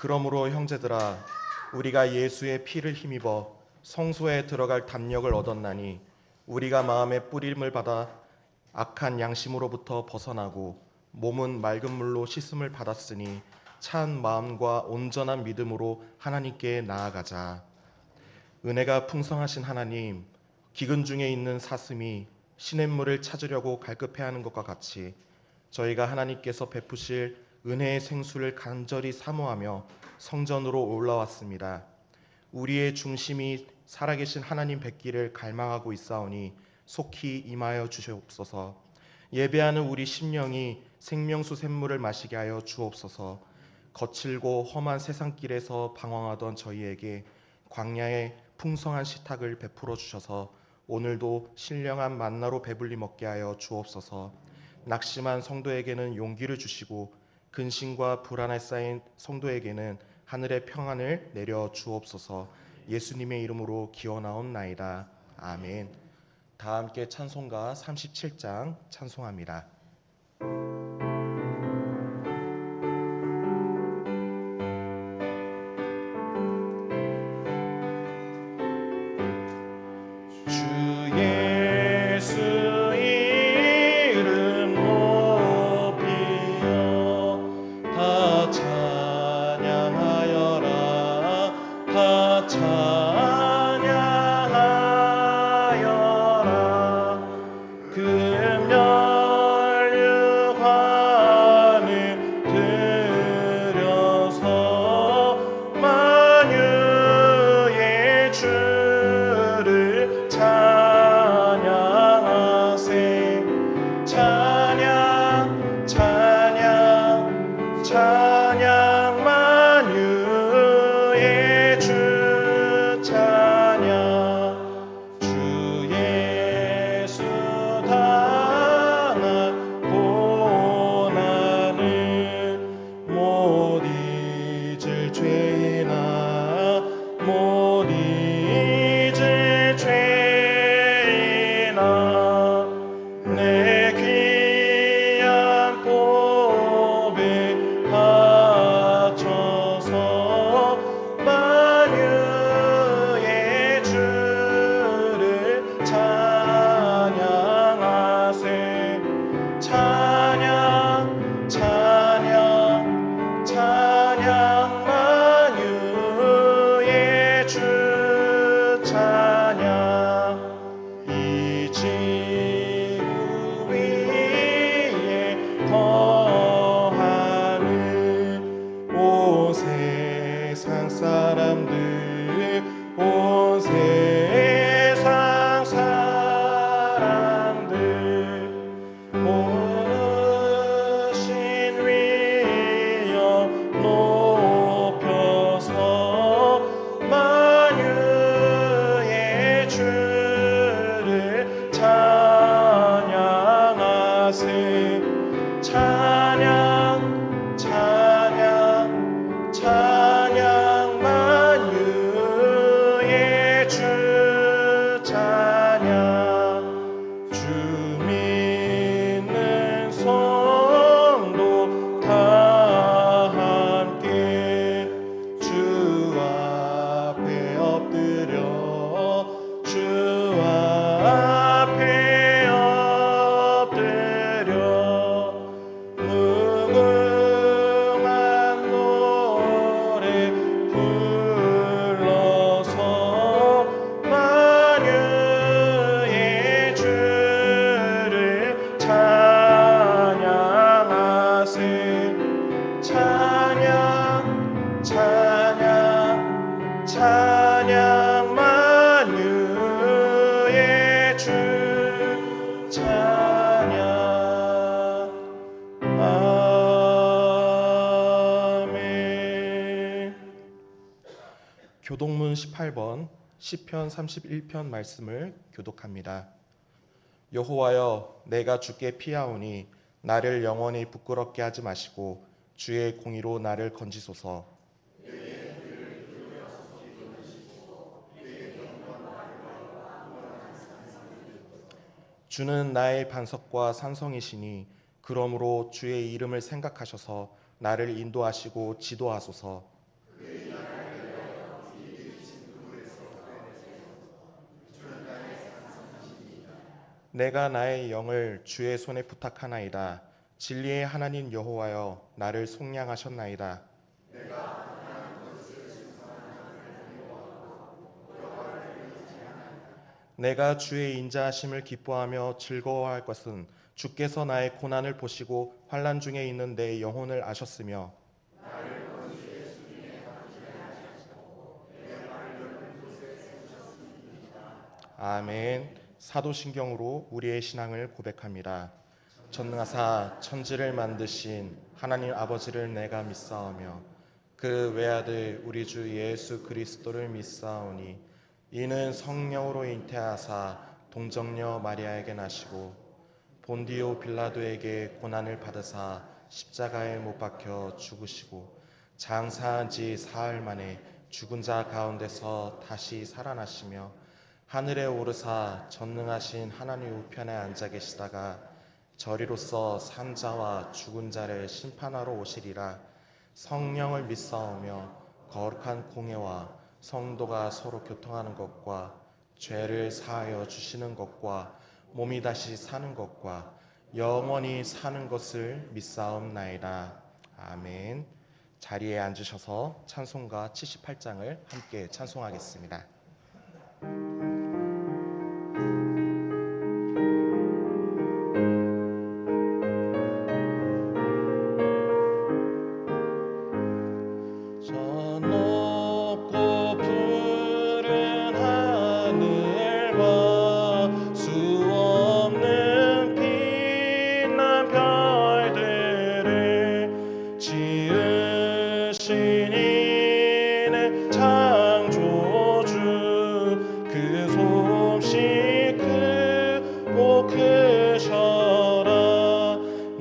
그러므로 형제들아, 우리가 예수의 피를 힘입어 성소에 들어갈 담력을 얻었나니 우리가 마음의 뿌림을 받아 악한 양심으로부터 벗어나고 몸은 맑은 물로 씻음을 받았으니 찬 마음과 온전한 믿음으로 하나님께 나아가자. 은혜가 풍성하신 하나님, 기근 중에 있는 사슴이 시냇물을 찾으려고 갈급해하는 것과 같이 저희가 하나님께서 베푸실 은혜의 생수를 간절히 사모하며 성전으로 올라왔습니다. 우리의 중심이 살아계신 하나님 뵙기를 갈망하고 있사오니 속히 임하여 주시옵소서. 예배하는 우리 심령이 생명수 샘물을 마시게 하여 주옵소서. 거칠고 험한 세상길에서 방황하던 저희에게 광야의 풍성한 식탁을 베풀어 주셔서 오늘도 신령한 만나로 배불리 먹게 하여 주옵소서. 낙심한 성도에게는 용기를 주시고 근심과 불안에 쌓인 성도에게는 하늘의 평안을 내려 주옵소서. 예수님의 이름으로 기원하옵나이다. 아멘. 다 함께 찬송가 37장 찬송합니다. 교독문 18번 시편 31편 말씀을 교독합니다. 여호와여, 내가 주께 피하오니 나를 영원히 부끄럽게 하지 마시고 주의 공의로 나를 건지소서. 주는 나의 반석과 산성이시니 그러므로 주의 이름을 생각하셔서 나를 인도하시고 지도하소서. 내가 나의 영을 주의 손에 부탁하나이다. 진리의 하나님 여호와여, 나를 속량하셨나이다. 내가 주의 인자하심을 기뻐하며 즐거워할 것은 주께서 나의 고난을 보시고 환난 중에 있는 내 영혼을 아셨으며 아멘. 사도신경으로 우리의 신앙을 고백합니다. 전능하사 천지를 만드신 하나님 아버지를 내가 믿사오며 그 외아들 우리 주 예수 그리스도를 믿사오니 이는 성령으로 잉태하사 동정녀 마리아에게 나시고 본디오 빌라도에게 고난을 받으사 십자가에 못 박혀 죽으시고 장사한 지 사흘 만에 죽은 자 가운데서 다시 살아나시며 하늘에 오르사 전능하신 하나님 우편에 앉아 계시다가 저리로서 산자와 죽은 자를 심판하러 오시리라. 성령을 믿사오며 거룩한 공예와 성도가 서로 교통하는 것과 죄를 사하여 주시는 것과 몸이 다시 사는 것과 영원히 사는 것을 믿사옵나이다. 아멘. 자리에 앉으셔서 찬송가 78장을 함께 찬송하겠습니다.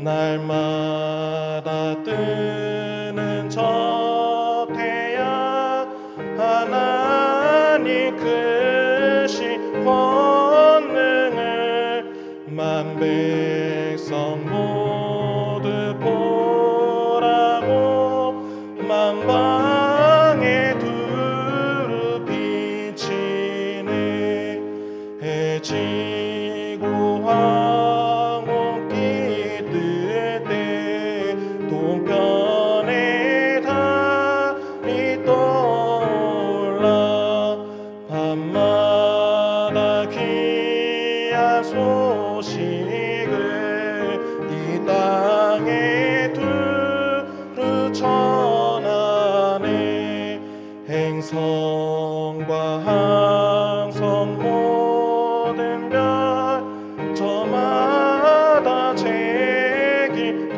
날마다 뜨는 저 태양 하나님 크신 권능을 만 백성 모두 보라고 만방에 두루 비치네. 해지고 동편에 달이 떠올라 밤마다 귀한 소식을 이 땅에 두루 전하네. 행성과 항성 모든 별 저마다 제길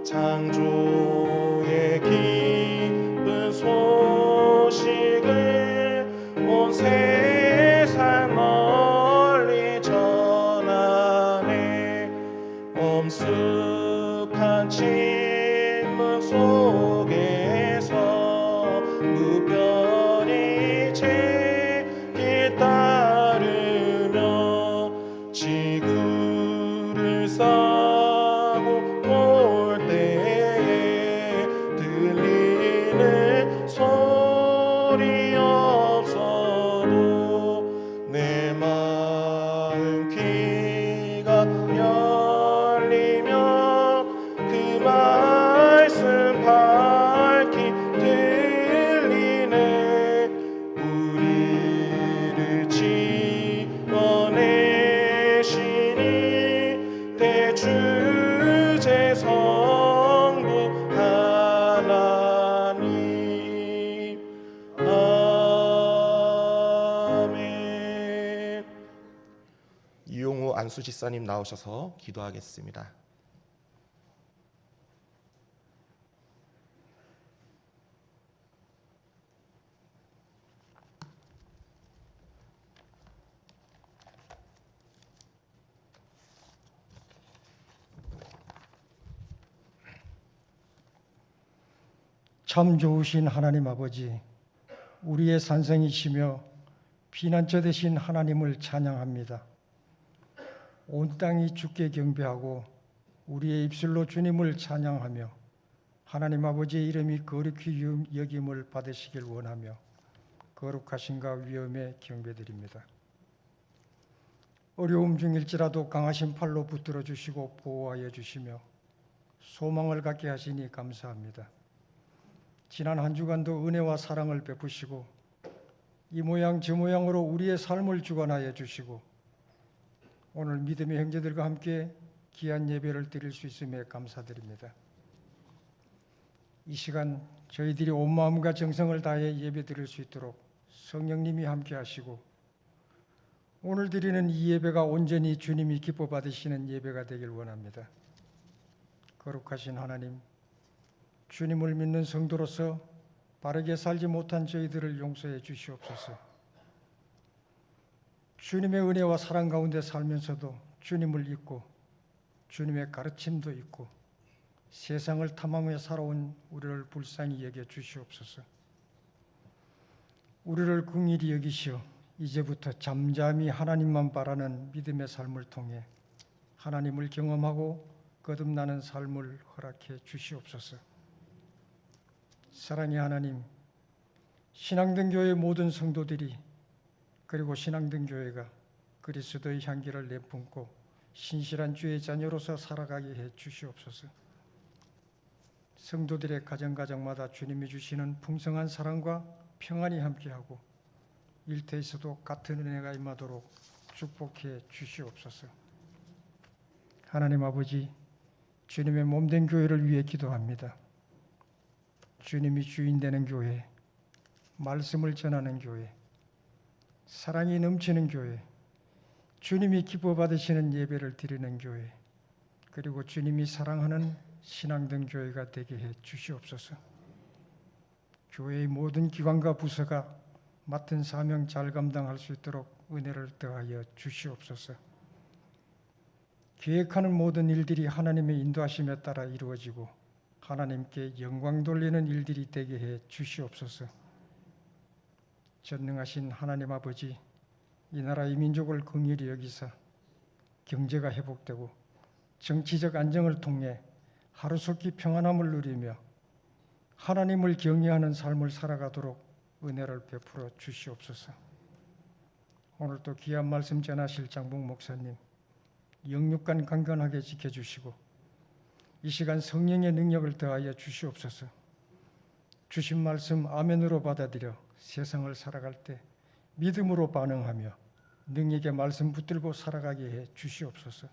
창조의 기쁜 소식을 온 세상 널리 전하네. 엄숙한 침묵 속에서 무별히 제길 따르며 지구를 싸고 볼 때에 들리는 소리 없어도 내 마음 귀가 열리며 그 말씀 밝히 들리네. 우리를 지어내시니 대주제 성부 하나님. 아멘. 이용우 안수지사님 나오셔서 기도하겠습니다. 참 좋으신 하나님 아버지, 우리의 산성이시며 피난처 되신 하나님을 찬양합니다. 온 땅이 주께 경배하고 우리의 입술로 주님을 찬양하며 하나님 아버지의 이름이 거룩히 여김을 받으시길 원하며 거룩하신가 위엄에 경배드립니다. 어려움 중일지라도 강하신 팔로 붙들어 주시고 보호하여 주시며 소망을 갖게 하시니 감사합니다. 지난 한 주간도 은혜와 사랑을 베푸시고 이 모양 저 모양으로 우리의 삶을 주관하여 주시고 오늘 믿음의 형제들과 함께 귀한 예배를 드릴 수 있음에 감사드립니다. 이 시간 저희들이 온 마음과 정성을 다해 예배 드릴 수 있도록 성령님이 함께 하시고 오늘 드리는 이 예배가 온전히 주님이 기뻐 받으시는 예배가 되길 원합니다. 거룩하신 하나님, 주님을 믿는 성도로서 바르게 살지 못한 저희들을 용서해 주시옵소서. 주님의 은혜와 사랑 가운데 살면서도 주님을 잊고 주님의 가르침도 잊고 세상을 탐하며 살아온 우리를 불쌍히 여겨 주시옵소서. 우리를 긍휼히 여기시어 이제부터 잠잠히 하나님만 바라는 믿음의 삶을 통해 하나님을 경험하고 거듭나는 삶을 허락해 주시옵소서. 사랑의 하나님, 신앙등교회 모든 성도들이 그리고 신앙등교회가 그리스도의 향기를 내뿜고 신실한 주의 자녀로서 살아가게 해 주시옵소서. 성도들의 가정가정마다 주님이 주시는 풍성한 사랑과 평안이 함께하고 일터에서도 같은 은혜가 임하도록 축복해 주시옵소서. 하나님 아버지, 주님의 몸된 교회를 위해 기도합니다. 주님이 주인 되는 교회, 말씀을 전하는 교회, 사랑이 넘치는 교회, 주님이 기뻐 받으시는 예배를 드리는 교회, 그리고 주님이 사랑하는 신앙된 교회가 되게 해 주시옵소서. 교회의 모든 기관과 부서가 맡은 사명 잘 감당할 수 있도록 은혜를 더하여 주시옵소서. 계획하는 모든 일들이 하나님의 인도하심에 따라 이루어지고 하나님께 영광 돌리는 일들이 되게 해 주시옵소서. 전능하신 하나님 아버지, 이 나라의 민족을 긍휼히 여기사 경제가 회복되고 정치적 안정을 통해 하루속히 평안함을 누리며 하나님을 경외하는 삶을 살아가도록 은혜를 베풀어 주시옵소서. 오늘도 귀한 말씀 전하실 장봉 목사님 영육간 강건하게 지켜주시고 이 시간 성령의 능력을 더하여 주시옵소서. 주신 말씀 아멘으로 받아들여 세상을 살아갈 때 믿음으로 반응하며 능력의 말씀 붙들고 살아가게 해 주시옵소서.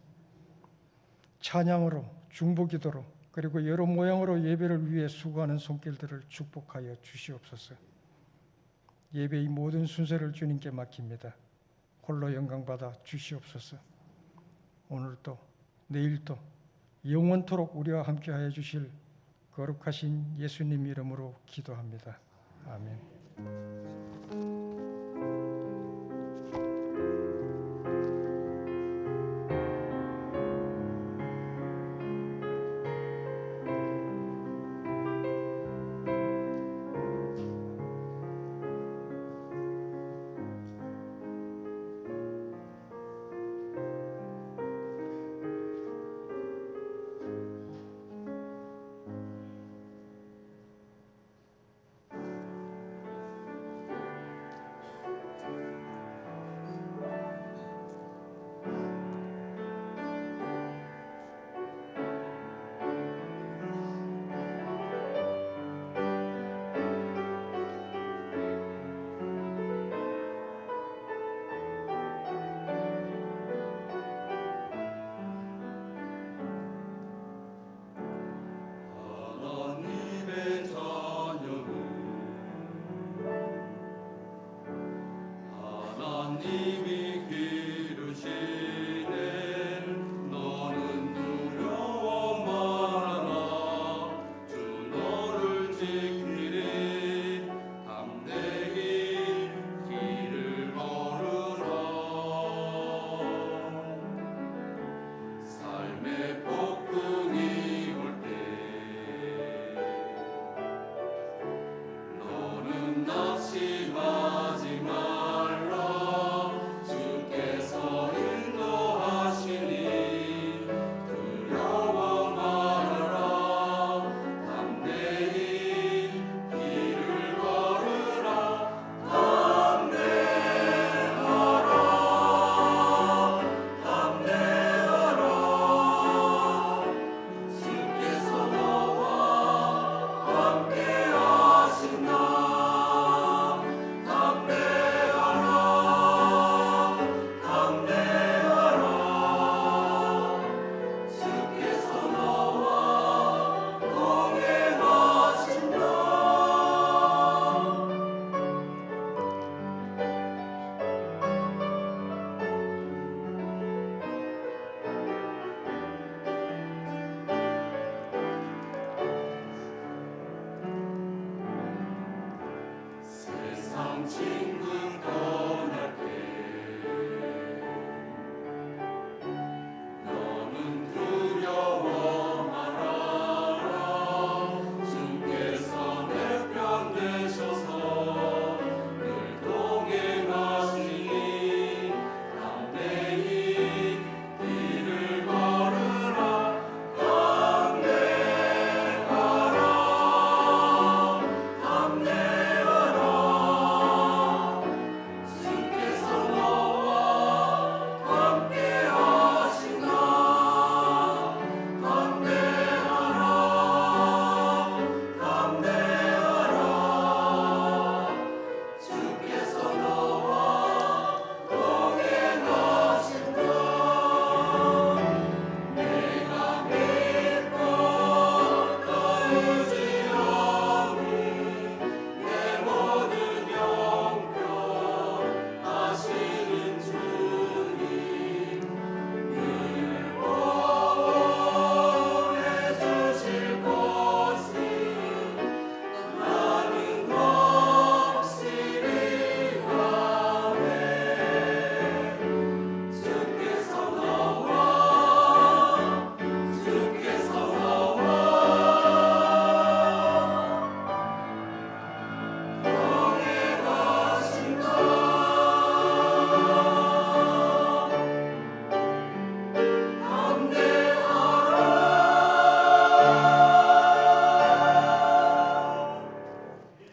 찬양으로 중보기도로 그리고 여러 모양으로 예배를 위해 수고하는 손길들을 축복하여 주시옵소서. 예배의 모든 순서를 주님께 맡깁니다. 홀로 영광받아 주시옵소서. 오늘도 내일도 영원토록 우리와 함께하여 주실 거룩하신 예수님 이름으로 기도합니다. 아멘.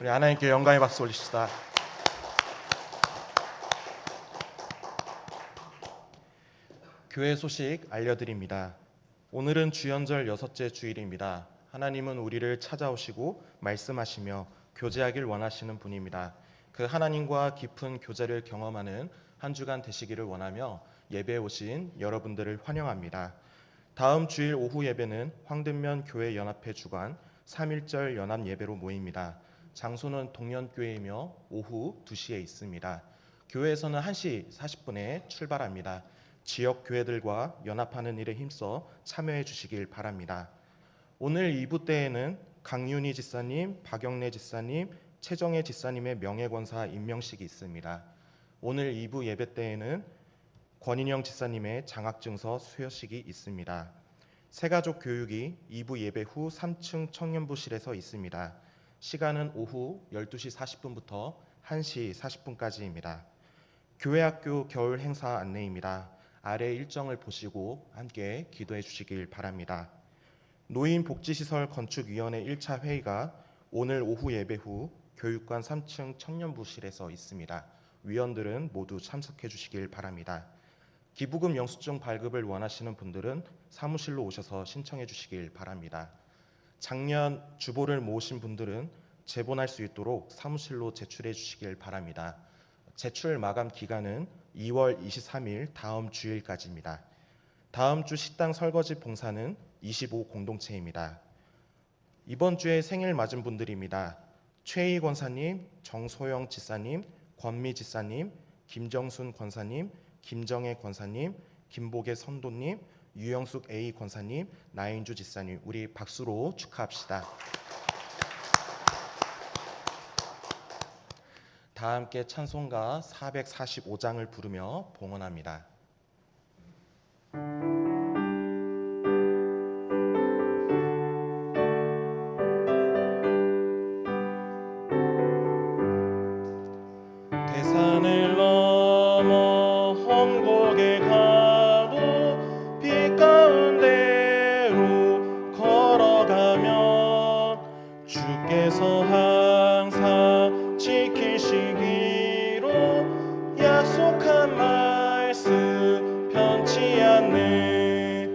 우리 하나님께 영광의 박수 올리시다. 교회 소식 알려드립니다. 오늘은 주연절 6째 주일입니다. 하나님은 우리를 찾아오시고 말씀하시며 교제하길 원하시는 분입니다. 그 하나님과 깊은 교제를 경험하는 한 주간 되시기를 원하며 예배에 오신 여러분들을 환영합니다. 다음 주일 오후 예배는 황든면 교회 연합회 주관 3.1절 연합 예배로 모입니다. 장소는 동년교회이며 오후 2시에 있습니다. 교회에서는 1시 40분에 출발합니다. 지역 교회들과 연합하는 일에 힘써 참여해 주시길 바랍니다. 오늘 2부 때에는 강윤희 지사님, 박영래 지사님, 최정혜 지사님의 명예권사 임명식이 있습니다. 오늘 2부 예배 때에는 권인영 지사님의 장학증서 수여식이 있습니다. 새가족 교육이 2부 예배 후 3층 청년부실에서 있습니다. 시간은 오후 12시 40분부터 1시 40분까지입니다. 교회학교 겨울 행사 안내입니다. 아래 일정을 보시고 함께 기도해 주시길 바랍니다. 노인복지시설 건축위원회 1차 회의가 오늘 오후 예배 후 교육관 3층 청년부실에서 있습니다. 위원들은 모두 참석해 주시길 바랍니다. 기부금 영수증 발급을 원하시는 분들은 사무실로 오셔서 신청해 주시길 바랍니다. 작년 주보를 모으신 분들은 제본할 수 있도록 사무실로 제출해 주시길 바랍니다. 제출 마감 기간은 2월 23일 다음 주일까지입니다. 다음 주 식당 설거지 봉사는 25 공동체입니다. 이번 주에 생일 맞은 분들입니다. 최희 권사님, 정소영 지사님, 권미 지사님, 김정순 권사님, 김정혜 권사님, 김복의 선도님, 유영숙 A 권사님, 나인주 지사님, 우리 박수로 축하합시다. 다 함께 찬송가 445장을 부르며 봉헌합니다. 대산을 넘어 험곡에 가도 빛 가운데로 걸어가면 주께서 항상 지키시기로 약속한 말씀 변치 않네.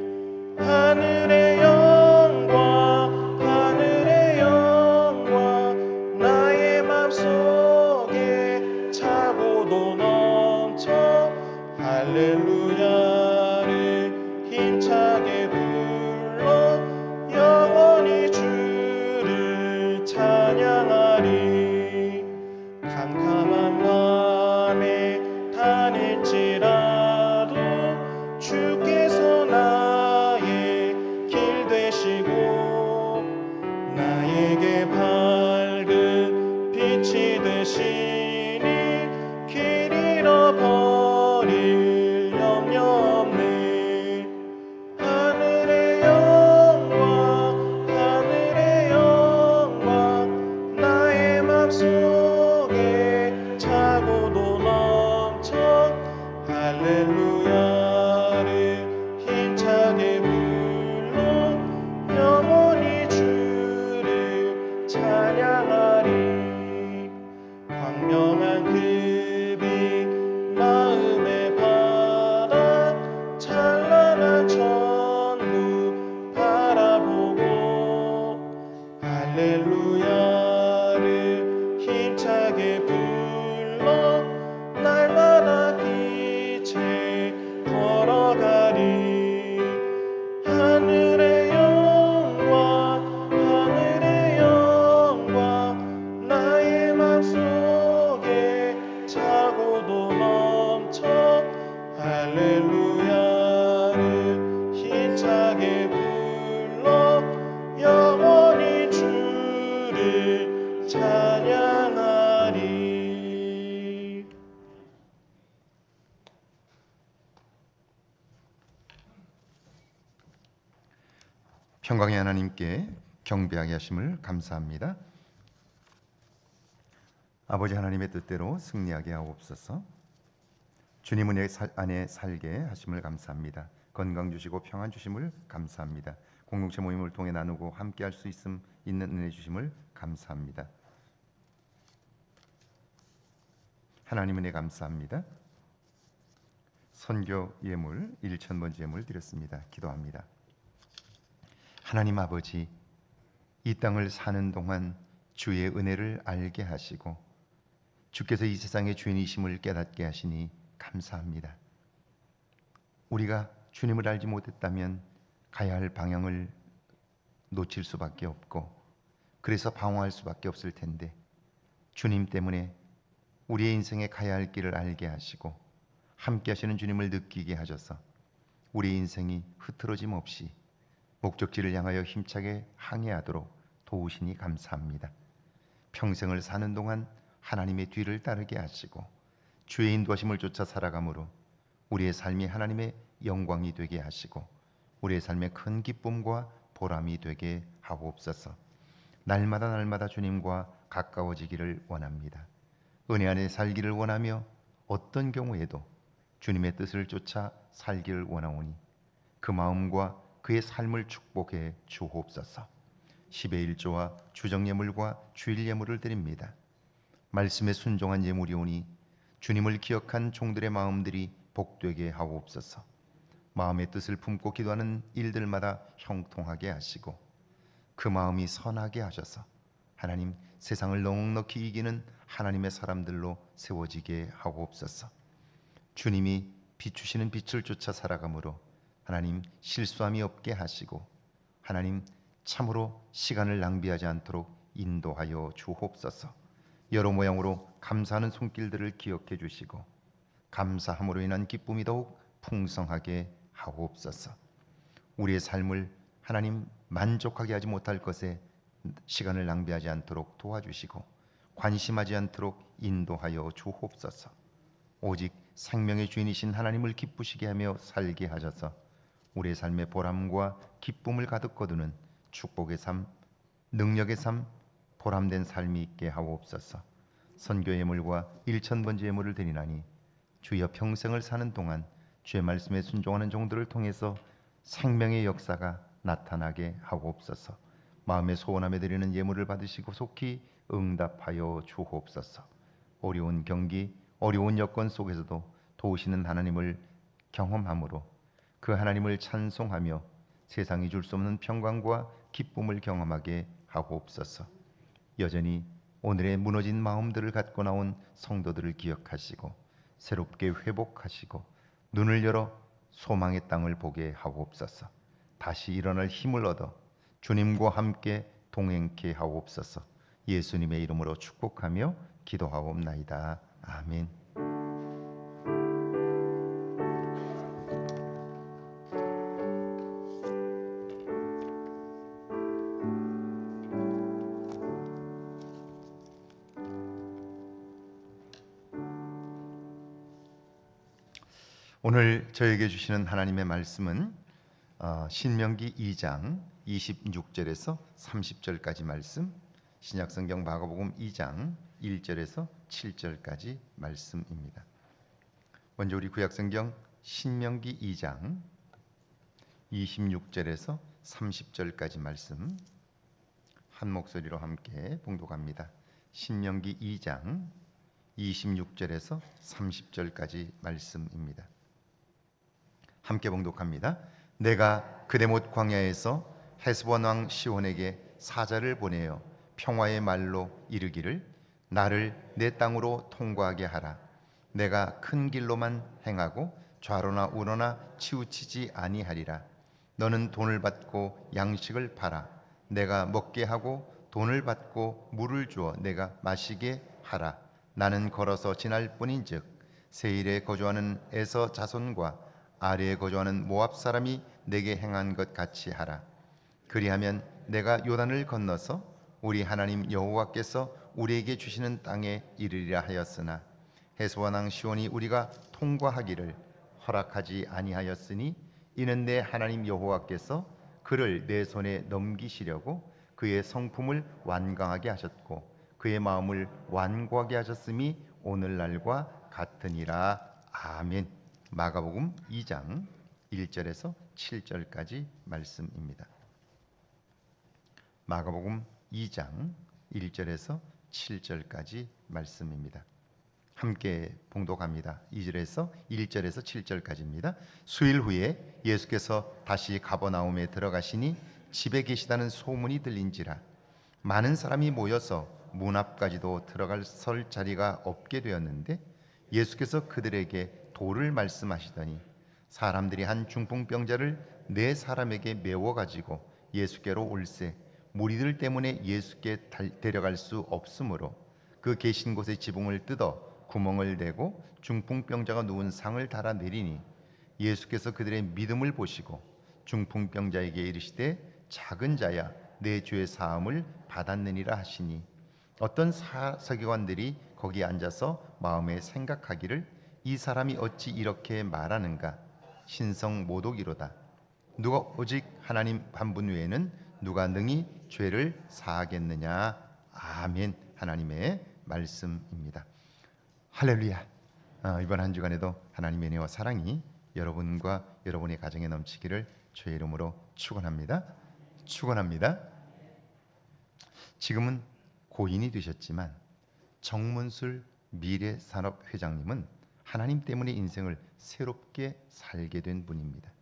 하늘의 영광 하늘의 영광 나의 맘속에 차고도 넘쳐 할렐루야를 힘차게 불러 영원히 주를 찬양하리. 찬양하리. 광명한 그 빛 마음에 받아 찬란한 천국 바라보고 할렐루야를 힘차게 불러 날마다 기체 걸어가리. 하늘의 영광 나의 맘속에 차고도 넘쳐 할렐루야를 힘차게 불러 영원히 주를 찬양하리. 평강의 하나님께 경배하게 하심을 감사합니다. 아버지 하나님의 뜻대로 승리하게 하옵소서. 주님 은혜 안에 살게 하심을 감사합니다. 건강 주시고 평안 주심을 감사합니다. 공동체 모임을 통해 나누고 함께 할 수 있는 은혜 주심을 감사합니다. 하나님 은혜 감사합니다. 선교 예물 1,000번째 예물 드렸습니다. 기도합니다. 하나님 아버지, 이 땅을 사는 동안 주의 은혜를 알게 하시고 주께서 이 세상의 주인이심을 깨닫게 하시니 감사합니다. 우리가 주님을 알지 못했다면 가야 할 방향을 놓칠 수밖에 없고 그래서 방황할 수밖에 없을 텐데 주님 때문에 우리의 인생에 가야 할 길을 알게 하시고 함께 하시는 주님을 느끼게 하셔서 우리의 인생이 흐트러짐 없이 목적지를 향하여 힘차게 항해하도록 도우시니 감사합니다. 평생을 사는 동안 하나님의 뒤를 따르게 하시고 주의 인도하심을 쫓아 살아가므로 우리의 삶이 하나님의 영광이 되게 하시고 우리의 삶의 큰 기쁨과 보람이 되게 하옵소서. 날마다 주님과 가까워지기를 원합니다. 은혜 안에 살기를 원하며 어떤 경우에도 주님의 뜻을 쫓아 살기를 원하오니 그 마음과 그의 삶을 축복해 주옵소서. 10의 1조와 주정예물과 주일예물을 드립니다. 말씀에 순종한 예물이오니 주님을 기억한 종들의 마음들이 복되게 하옵소서. 마음의 뜻을 품고 기도하는 일들마다 형통하게 하시고 그 마음이 선하게 하셔서 하나님 세상을 넉넉히 이기는 하나님의 사람들로 세워지게 하옵소서. 주님이 비추시는 빛을 쫓아 살아가므로 하나님 실수함이 없게 하시고 하나님 참으로 시간을 낭비하지 않도록 인도하여 주옵소서. 여러 모양으로 감사하는 손길들을 기억해 주시고 감사함으로 인한 기쁨이 더욱 풍성하게 하옵소서. 우리의 삶을 하나님 만족하게 하지 못할 것에 시간을 낭비하지 않도록 도와주시고 관심하지 않도록 인도하여 주옵소서. 오직 생명의 주인이신 하나님을 기쁘시게 하며 살게 하셔서 우리의 삶의 보람과 기쁨을 가득 거두는 축복의 삶, 능력의 삶, 보람된 삶이 있게 하옵소서. 선교 예물과 1,000번째 예물을 드리나니 주여 평생을 사는 동안 주의 말씀에 순종하는 종들을 통해서 생명의 역사가 나타나게 하옵소서. 마음의 소원함에 드리는 예물을 받으시고 속히 응답하여 주옵소서. 어려운 경기, 어려운 여건 속에서도 도우시는 하나님을 경험함으로 그 하나님을 찬송하며 세상이 줄 수 없는 평강과 기쁨을 경험하게 하옵소서. 여전히 오늘의 무너진 마음들을 갖고 나온 성도들을 기억하시고 새롭게 회복하시고 눈을 열어 소망의 땅을 보게 하옵소서. 다시 일어날 힘을 얻어 주님과 함께 동행케 하옵소서. 예수님의 이름으로 축복하며 기도하옵나이다. 아멘. 오늘 저에게 주시는 하나님의 말씀은 신명기 2장 26절에서 30절까지 말씀, 신약성경 마가복음 2장 1절에서 7절까지 말씀입니다. 먼저 우리 구약성경 신명기 2장 26절에서 30절까지 말씀 한 목소리로 함께 봉독합니다. 신명기 2장 26절에서 30절까지 말씀입니다. 함께 봉독합니다. 내가 그데못 광야에서 헤스본 왕 시온에게 사자를 보내어 평화의 말로 이르기를 나를 내 땅으로 통과하게 하라. 내가 큰 길로만 행하고 좌로나 우로나 치우치지 아니하리라. 너는 돈을 받고 양식을 팔아 내가 먹게 하고 돈을 받고 물을 주어 내가 마시게 하라. 나는 걸어서 지날 뿐인즉 세일에 거주하는 에서 자손과 아래에 거주하는 모압 사람이 내게 행한 것 같이 하라. 그리하면 내가 요단을 건너서 우리 하나님 여호와께서 우리에게 주시는 땅에 이르리라 하였으나 헤스본 왕 시온이 우리가 통과하기를 허락하지 아니하였으니 이는 내 하나님 여호와께서 그를 내 손에 넘기시려고 그의 성품을 완강하게 하셨고 그의 마음을 완고하게 하셨음이 오늘날과 같으니라. 아멘. 마가복음 2장 1절에서 7절까지 말씀입니다. 마가복음 2장 1절에서 7절까지 말씀입니다. 함께 봉독합니다. 2절에서 1절에서 7절까지입니다. 수일 후에 예수께서 다시 가버나움에 들어가시니 집에 계시다는 소문이 들린지라 많은 사람이 모여서 문 앞까지도 들어갈 설 자리가 없게 되었는데 예수께서 그들에게 도를 말씀하시더니 사람들이 한 중풍병자를 네 사람에게 메워 가지고 예수께로 올세 무리들 때문에 예수께 데려갈 수 없으므로 그 계신 곳의 지붕을 뜯어 구멍을 내고 중풍병자가 누운 상을 달아 내리니 예수께서 그들의 믿음을 보시고 중풍병자에게 이르시되 작은 자야 내 죄의 사함을 받았느니라 하시니 어떤 서기관들이 거기 앉아서 마음에 생각하기를 이 사람이 어찌 이렇게 말하는가 신성 모독이로다. 누가 오직 하나님 한 분 외에는 누가 능히 죄를 사하겠느냐. 아멘. 하나님의 말씀입니다. 할렐루야. 이번 한 주간에도 하나님의 은혜와 사랑이 여러분과 여러분의 가정에 넘치기를 주의 이름으로 축원합니다. 축원합니다. 지금은 고인이 되셨지만 정문술 미래산업회장님은 하나님 때문에 인생을 새롭게 살게 된 분입니다.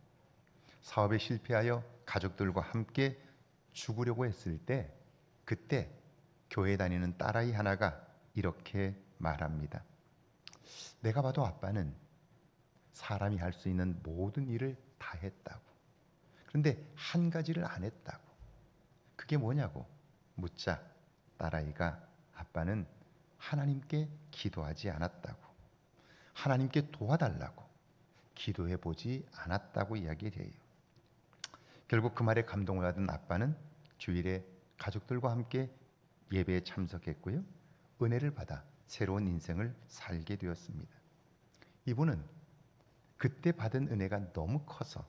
사업에 실패하여 가족들과 함께 죽으려고 했을 때 그때 교회 다니는 딸아이 하나가 이렇게 말합니다. 내가 봐도 아빠는 사람이 할 수 있는 모든 일을 다 했다고. 그런데 한 가지를 안 했다고. 그게 뭐냐고 묻자 딸아이가 아빠는 하나님께 기도하지 않았다고. 하나님께 도와달라고 기도해 보지 않았다고 이야기를 해요. 결국 그 말에 감동을 받은 아빠는 주일에 가족들과 함께 예배에 참석했고요. 은혜를 받아 새로운 인생을 살게 되었습니다. 이분은 그때 받은 은혜가 너무 커서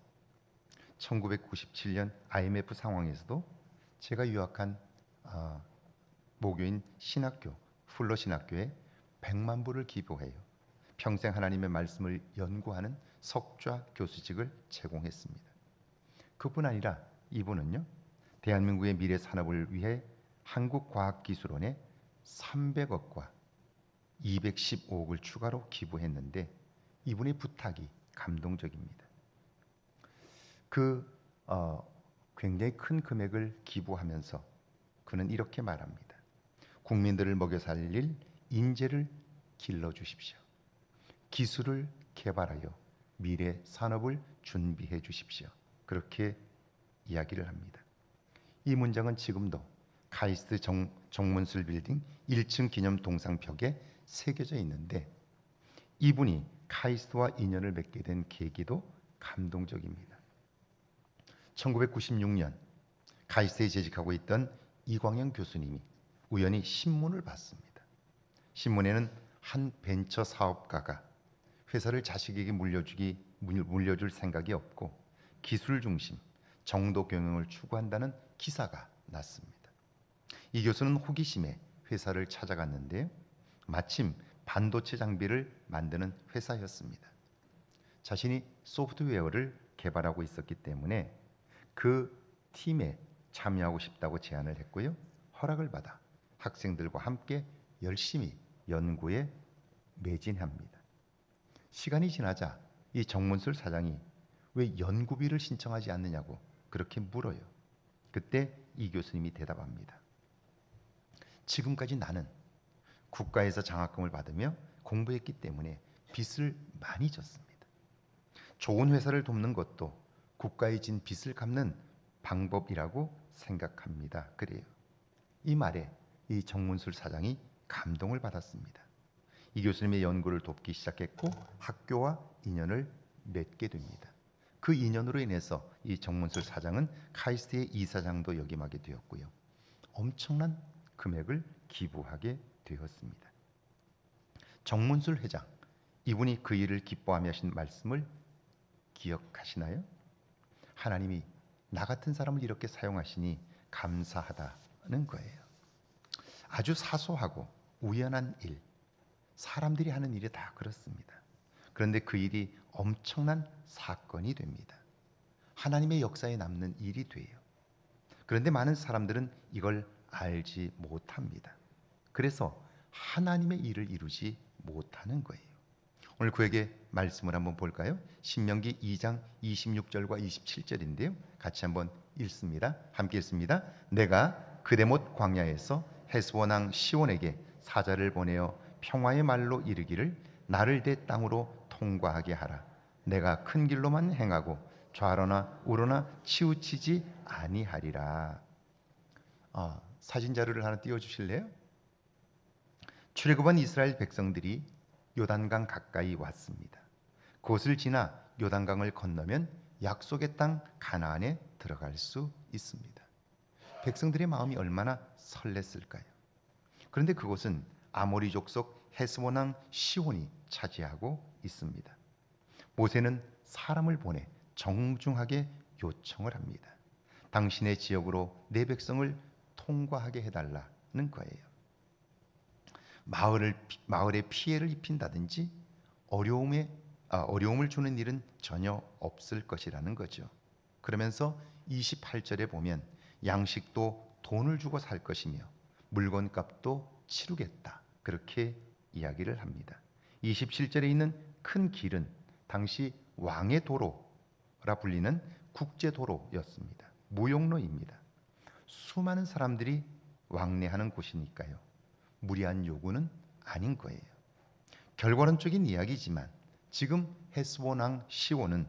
1997년 IMF 상황에서도 제가 유학한 모교인 신학교, 풀러 신학교에 100만 불을 기부해요. 평생 하나님의 말씀을 연구하는 석좌 교수직을 제공했습니다. 그뿐 아니라 이분은요, 대한민국의 미래 산업을 위해 한국과학기술원에 300억과 215억을 추가로 기부했는데 이분의 부탁이 감동적입니다. 굉장히 큰 금액을 기부하면서 그는 이렇게 말합니다. 국민들을 먹여 살릴 인재를 길러주십시오. 기술을 개발하여 미래 산업을 준비해 주십시오. 그렇게 이야기를 합니다. 이 문장은 지금도 카이스트 정문술 빌딩 1층 기념 동상벽에 새겨져 있는데 이분이 카이스트와 인연을 맺게 된 계기도 감동적입니다. 1996년 카이스트에 재직하고 있던 이광영 교수님이 우연히 신문을 봤습니다. 신문에는 한 벤처 사업가가 회사를 자식에게 물려줄 생각이 없고 기술 중심, 정도 경영을 추구한다는 기사가 났습니다. 이 교수는 호기심에 회사를 찾아갔는데 마침 반도체 장비를 만드는 회사였습니다. 자신이 소프트웨어를 개발하고 있었기 때문에 그 팀에 참여하고 싶다고 제안을 했고요. 허락을 받아 학생들과 함께 열심히 연구에 매진합니다. 시간이 지나자 이 정문술 사장이 왜 연구비를 신청하지 않느냐고 그렇게 물어요. 그때 이 교수님이 대답합니다. 지금까지 나는 국가에서 장학금을 받으며 공부했기 때문에 빚을 많이 졌습니다. 좋은 회사를 돕는 것도 국가에 진 빚을 갚는 방법이라고 생각합니다. 그래요. 이 말에 이 정문술 사장이 감동을 받았습니다. 이 교수님의 연구를 돕기 시작했고 학교와 인연을 맺게 됩니다. 그 인연으로 인해서 이 정문술 사장은 카이스트의 이사장도 역임하게 되었고요. 엄청난 금액을 기부하게 되었습니다. 정문술 회장, 이분이 그 일을 기뻐하며 하신 말씀을 기억하시나요? 하나님이 나 같은 사람을 이렇게 사용하시니 감사하다는 거예요. 아주 사소하고 우연한 일, 사람들이 하는 일이 다 그렇습니다. 그런데 그 일이 엄청난 사건이 됩니다. 하나님의 역사에 남는 일이 돼요. 그런데 많은 사람들은 이걸 알지 못합니다. 그래서 하나님의 일을 이루지 못하는 거예요. 오늘 그에게 말씀을 한번 볼까요? 신명기 2장 26절과 27절인데요. 같이 한번 읽습니다. 함께 읽습니다. 내가 그데못 광야에서 헤스본 왕 시온에게 사자를 보내어 평화의 말로 이르기를 나를 내 땅으로 통과하게 하라. 내가 큰 길로만 행하고 좌로나 우로나 치우치지 아니하리라. 사진 자료를 하나 띄워주실래요? 출애굽한 이스라엘 백성들이 요단강 가까이 왔습니다. 그곳을 지나 요단강을 건너면 약속의 땅 가나안에 들어갈 수 있습니다. 백성들의 마음이 얼마나 설렜을까요? 그런데 그곳은 아모리 족속 헤스본 왕 시온이 차지하고 있습니다. 모세는 사람을 보내 정중하게 요청을 합니다. 당신의 지역으로 내 백성을 통과하게 해달라는 거예요. 마을에 피해를 입힌다든지 어려움을 주는 일은 전혀 없을 것이라는 거죠. 그러면서 28절에 보면 양식도 돈을 주고 살 것이며 물건값도 치르겠다. 그렇게 이야기를 합니다. 27절에 있는 큰 길은 당시 왕의 도로라 불리는 국제도로였습니다. 무용로입니다. 수많은 사람들이 왕래하는 곳이니까요. 무리한 요구는 아닌 거예요. 결과론적인 이야기지만 지금 헤스본 왕 시온은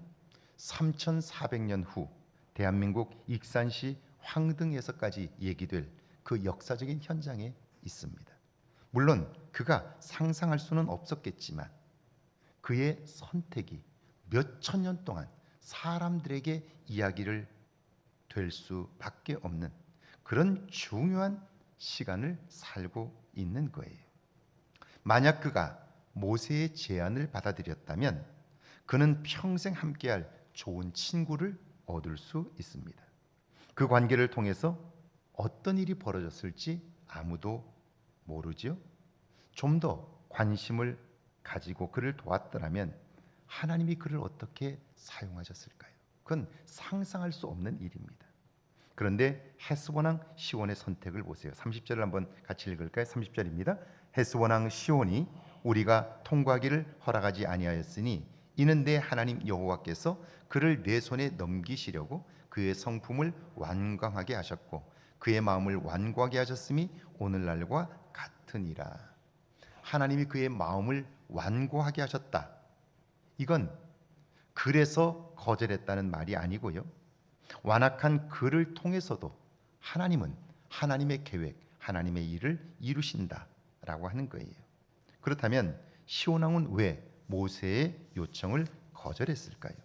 3400년 후 대한민국 익산시 황등에서까지 얘기될 그 역사적인 현장에 있습니다. 물론 그가 상상할 수는 없었겠지만 그의 선택이 몇천 년 동안 사람들에게 이야기를 될 수밖에 없는 그런 중요한 시간을 살고 있는 거예요. 만약 그가 모세의 제안을 받아들였다면 그는 평생 함께할 좋은 친구를 얻을 수 있습니다. 그 관계를 통해서 어떤 일이 벌어졌을지 아무도 모르죠. 좀 더 관심을 가지고 그를 도왔더라면 하나님이 그를 어떻게 사용하셨을까요? 그건 상상할 수 없는 일입니다. 그런데 헤스본 왕 시온의 선택을 보세요. 30절을 한번 같이 읽을까요? 30절입니다. 헤스본 왕 시온이 우리가 통과하기를 허락하지 아니하였으니 이는 내 하나님 여호와께서 그를 내 손에 넘기시려고 그의 성품을 완강하게 하셨고 그의 마음을 완고하게 하셨음이 오늘날과 같으니라. 하나님이 그의 마음을 완고하게 하셨다. 이건 그래서 거절했다는 말이 아니고요. 완악한 그를 통해서도 하나님은 하나님의 계획, 하나님의 일을 이루신다라고 하는 거예요. 그렇다면 시온 왕은 왜 모세의 요청을 거절했을까요?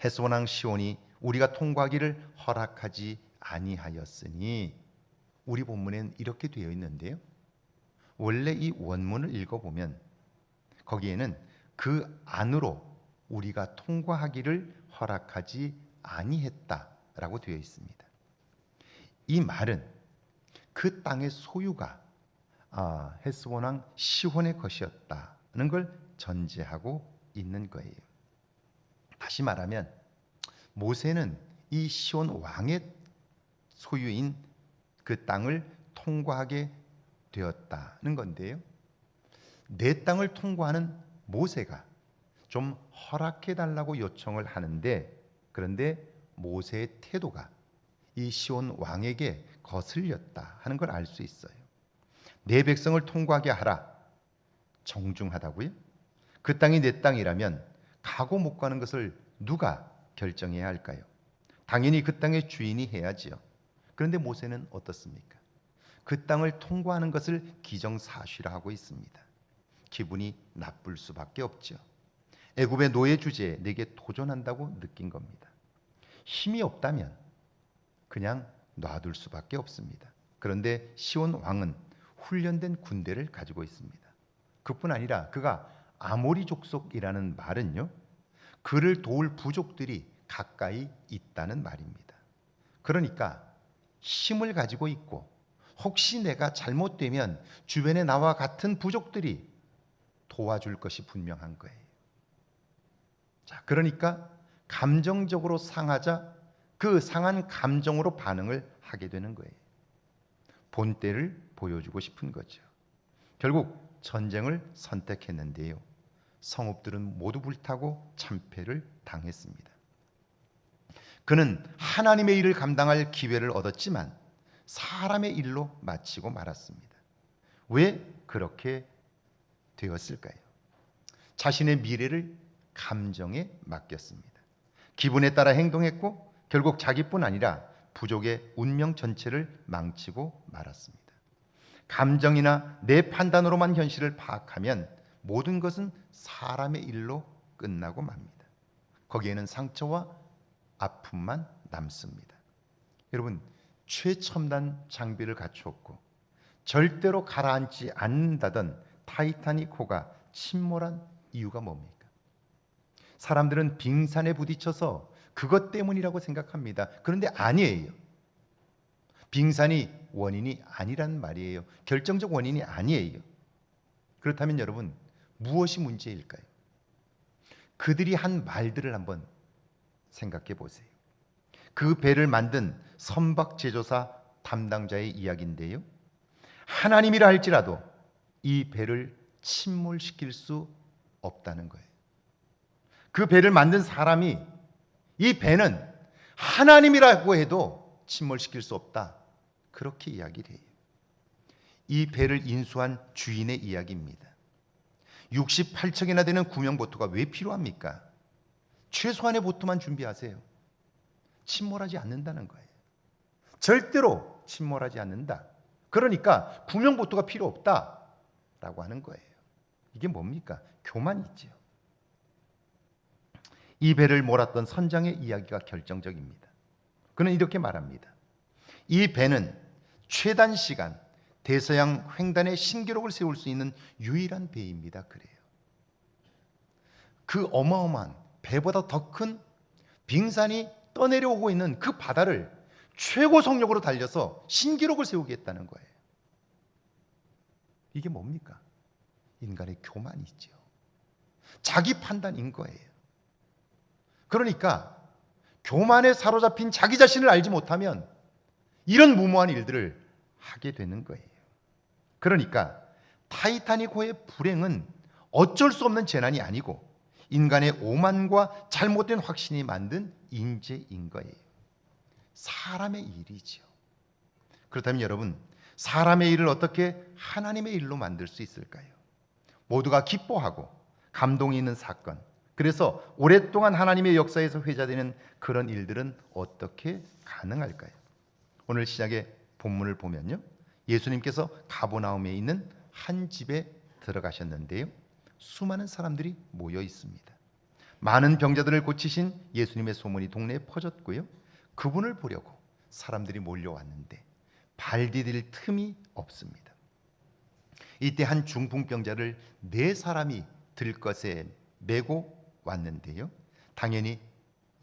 헤스본 왕 시온이 우리가 통과하기를 허락하지 아니하였으니, 우리 본문엔 이렇게 되어 있는데요. 원래 이 원문을 읽어보면 거기에는 그 안으로 우리가 통과하기를 허락하지 아니했다라고 되어 있습니다. 이 말은 그 땅의 소유가 헤스본 왕 시온의 것이었다는 걸 전제하고 있는 거예요. 다시 말하면 모세는 이 시온 왕의 소유인 그 땅을 통과하게 되었다는 건데요. 내 땅을 통과하는 모세가 좀 허락해 달라고 요청을 하는데, 그런데 모세의 태도가 이 시온 왕에게 거슬렸다 하는 걸 알 수 있어요. 내 백성을 통과하게 하라. 정중하다고요? 그 땅이 내 땅이라면 가고 못 가는 것을 누가 결정해야 할까요? 당연히 그 땅의 주인이 해야지요. 그런데 모세는 어떻습니까? 그 땅을 통과하는 것을 기정사실화하고 있습니다. 기분이 나쁠 수밖에 없죠. 애굽의 노예 주제에 내게 도전한다고 느낀 겁니다. 힘이 없다면 그냥 놔둘 수밖에 없습니다. 그런데 시온 왕은 훈련된 군대를 가지고 있습니다. 그뿐 아니라 그가 아모리 족속이라는 말은요, 그를 도울 부족들이 가까이 있다는 말입니다. 그러니까 힘을 가지고 있고 혹시 내가 잘못되면 주변에 나와 같은 부족들이 도와줄 것이 분명한 거예요. 자, 그러니까 감정적으로 상하자 그 상한 감정으로 반응을 하게 되는 거예요. 본때를 보여주고 싶은 거죠. 결국 전쟁을 선택했는데요. 성읍들은 모두 불타고 참패를 당했습니다. 그는 하나님의 일을 감당할 기회를 얻었지만 사람의 일로 마치고 말았습니다. 왜 그렇게 되었을까요? 자신의 미래를 감정에 맡겼습니다. 기분에 따라 행동했고 결국 자기뿐 아니라 부족의 운명 전체를 망치고 말았습니다. 감정이나 내 판단으로만 현실을 파악하면 모든 것은 사람의 일로 끝나고 맙니다. 거기에는 상처와 아픔만 남습니다. 여러분, 최첨단 장비를 갖추었고 절대로 가라앉지 않는다던 타이타닉호가 침몰한 이유가 뭡니까? 사람들은 빙산에 부딪혀서 그것 때문이라고 생각합니다. 그런데 아니에요. 빙산이 원인이 아니란 말이에요. 결정적 원인이 아니에요. 그렇다면 여러분, 무엇이 문제일까요? 그들이 한 말들을 한번 생각해 보세요. 그 배를 만든 선박 제조사 담당자의 이야기인데요. 하나님이라 할지라도 이 배를 침몰시킬 수 없다는 거예요. 그 배를 만든 사람이 이 배는 하나님이라고 해도 침몰시킬 수 없다, 그렇게 이야기를 해요. 이 배를 인수한 주인의 이야기입니다. 68척이나 되는 구명보트가 왜 필요합니까? 최소한의 보트만 준비하세요. 침몰하지 않는다는 거예요. 절대로 침몰하지 않는다. 그러니까 구명보트가 필요 없다라고 하는 거예요. 이게 뭡니까? 교만이죠. 이 배를 몰았던 선장의 이야기가 결정적입니다. 그는 이렇게 말합니다. 이 배는 최단 시간 대서양 횡단에 신기록을 세울 수 있는 유일한 배입니다. 그래요. 그 어마어마한 배보다 더 큰 빙산이 떠내려오고 있는 그 바다를 최고 속력으로 달려서 신기록을 세우겠다는 거예요. 이게 뭡니까? 인간의 교만이죠. 자기 판단인 거예요. 그러니까 교만에 사로잡힌 자기 자신을 알지 못하면 이런 무모한 일들을 하게 되는 거예요. 그러니까 타이타닉호의 불행은 어쩔 수 없는 재난이 아니고 인간의 오만과 잘못된 확신이 만든 인재인 거예요. 사람의 일이죠. 그렇다면 여러분, 사람의 일을 어떻게 하나님의 일로 만들 수 있을까요? 모두가 기뻐하고 감동이 있는 사건, 그래서 오랫동안 하나님의 역사에서 회자되는 그런 일들은 어떻게 가능할까요? 오늘 시작의 본문을 보면요, 예수님께서 가버나움에 있는 한 집에 들어가셨는데요, 수많은 사람들이 모여 있습니다. 많은 병자들을 고치신 예수님의 소문이 동네에 퍼졌고요, 그분을 보려고 사람들이 몰려왔는데 발 디딜 틈이 없습니다. 이때 한 중풍병자를 4사람이 들것에 메고 왔는데요, 당연히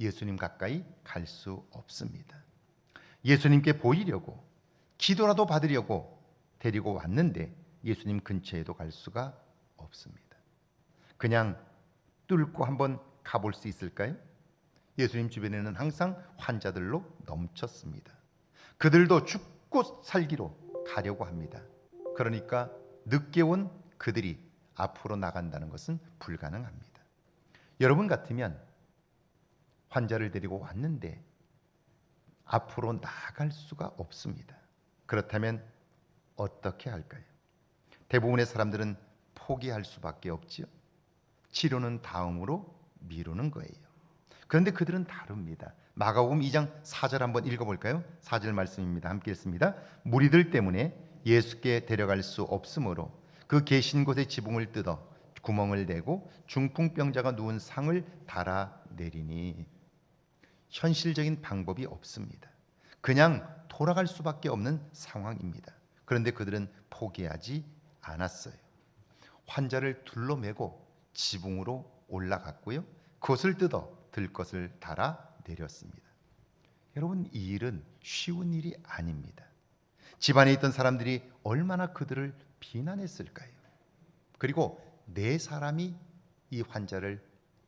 예수님 가까이 갈 수 없습니다. 예수님께 보이려고 기도라도 받으려고 데리고 왔는데 예수님 근처에도 갈 수가 없습니다. 그냥 뚫고 한번 가볼 수 있을까요? 예수님 주변에는 항상 환자들로 넘쳤습니다. 그들도 죽고 살기로 가려고 합니다. 그러니까 늦게 온 그들이 앞으로 나간다는 것은 불가능합니다. 여러분 같으면 환자를 데리고 왔는데 앞으로 나아갈 수가 없습니다. 그렇다면 어떻게 할까요? 대부분의 사람들은 포기할 수밖에 없지요. 치료는 다음으로 미루는 거예요. 그런데 그들은 다릅니다. 마가복음 2장 4절 한번 읽어볼까요? 4절 말씀입니다. 함께 읽습니다. 무리들 때문에 예수께 데려갈 수 없으므로 그 계신 곳의 지붕을 뜯어 구멍을 내고 중풍병자가 누운 상을 달아내리니. 현실적인 방법이 없습니다. 그냥 돌아갈 수밖에 없는 상황입니다. 그런데 그들은 포기하지 않았어요. 환자를 둘러매고 지붕으로 올라갔고요. 그것을 뜯어 들 것을 달아내렸습니다. 여러분, 이 일은 쉬운 일이 아닙니다. 집안에 있던 사람들이 얼마나 그들을 비난했을까요? 그리고 네 사람이 이 환자를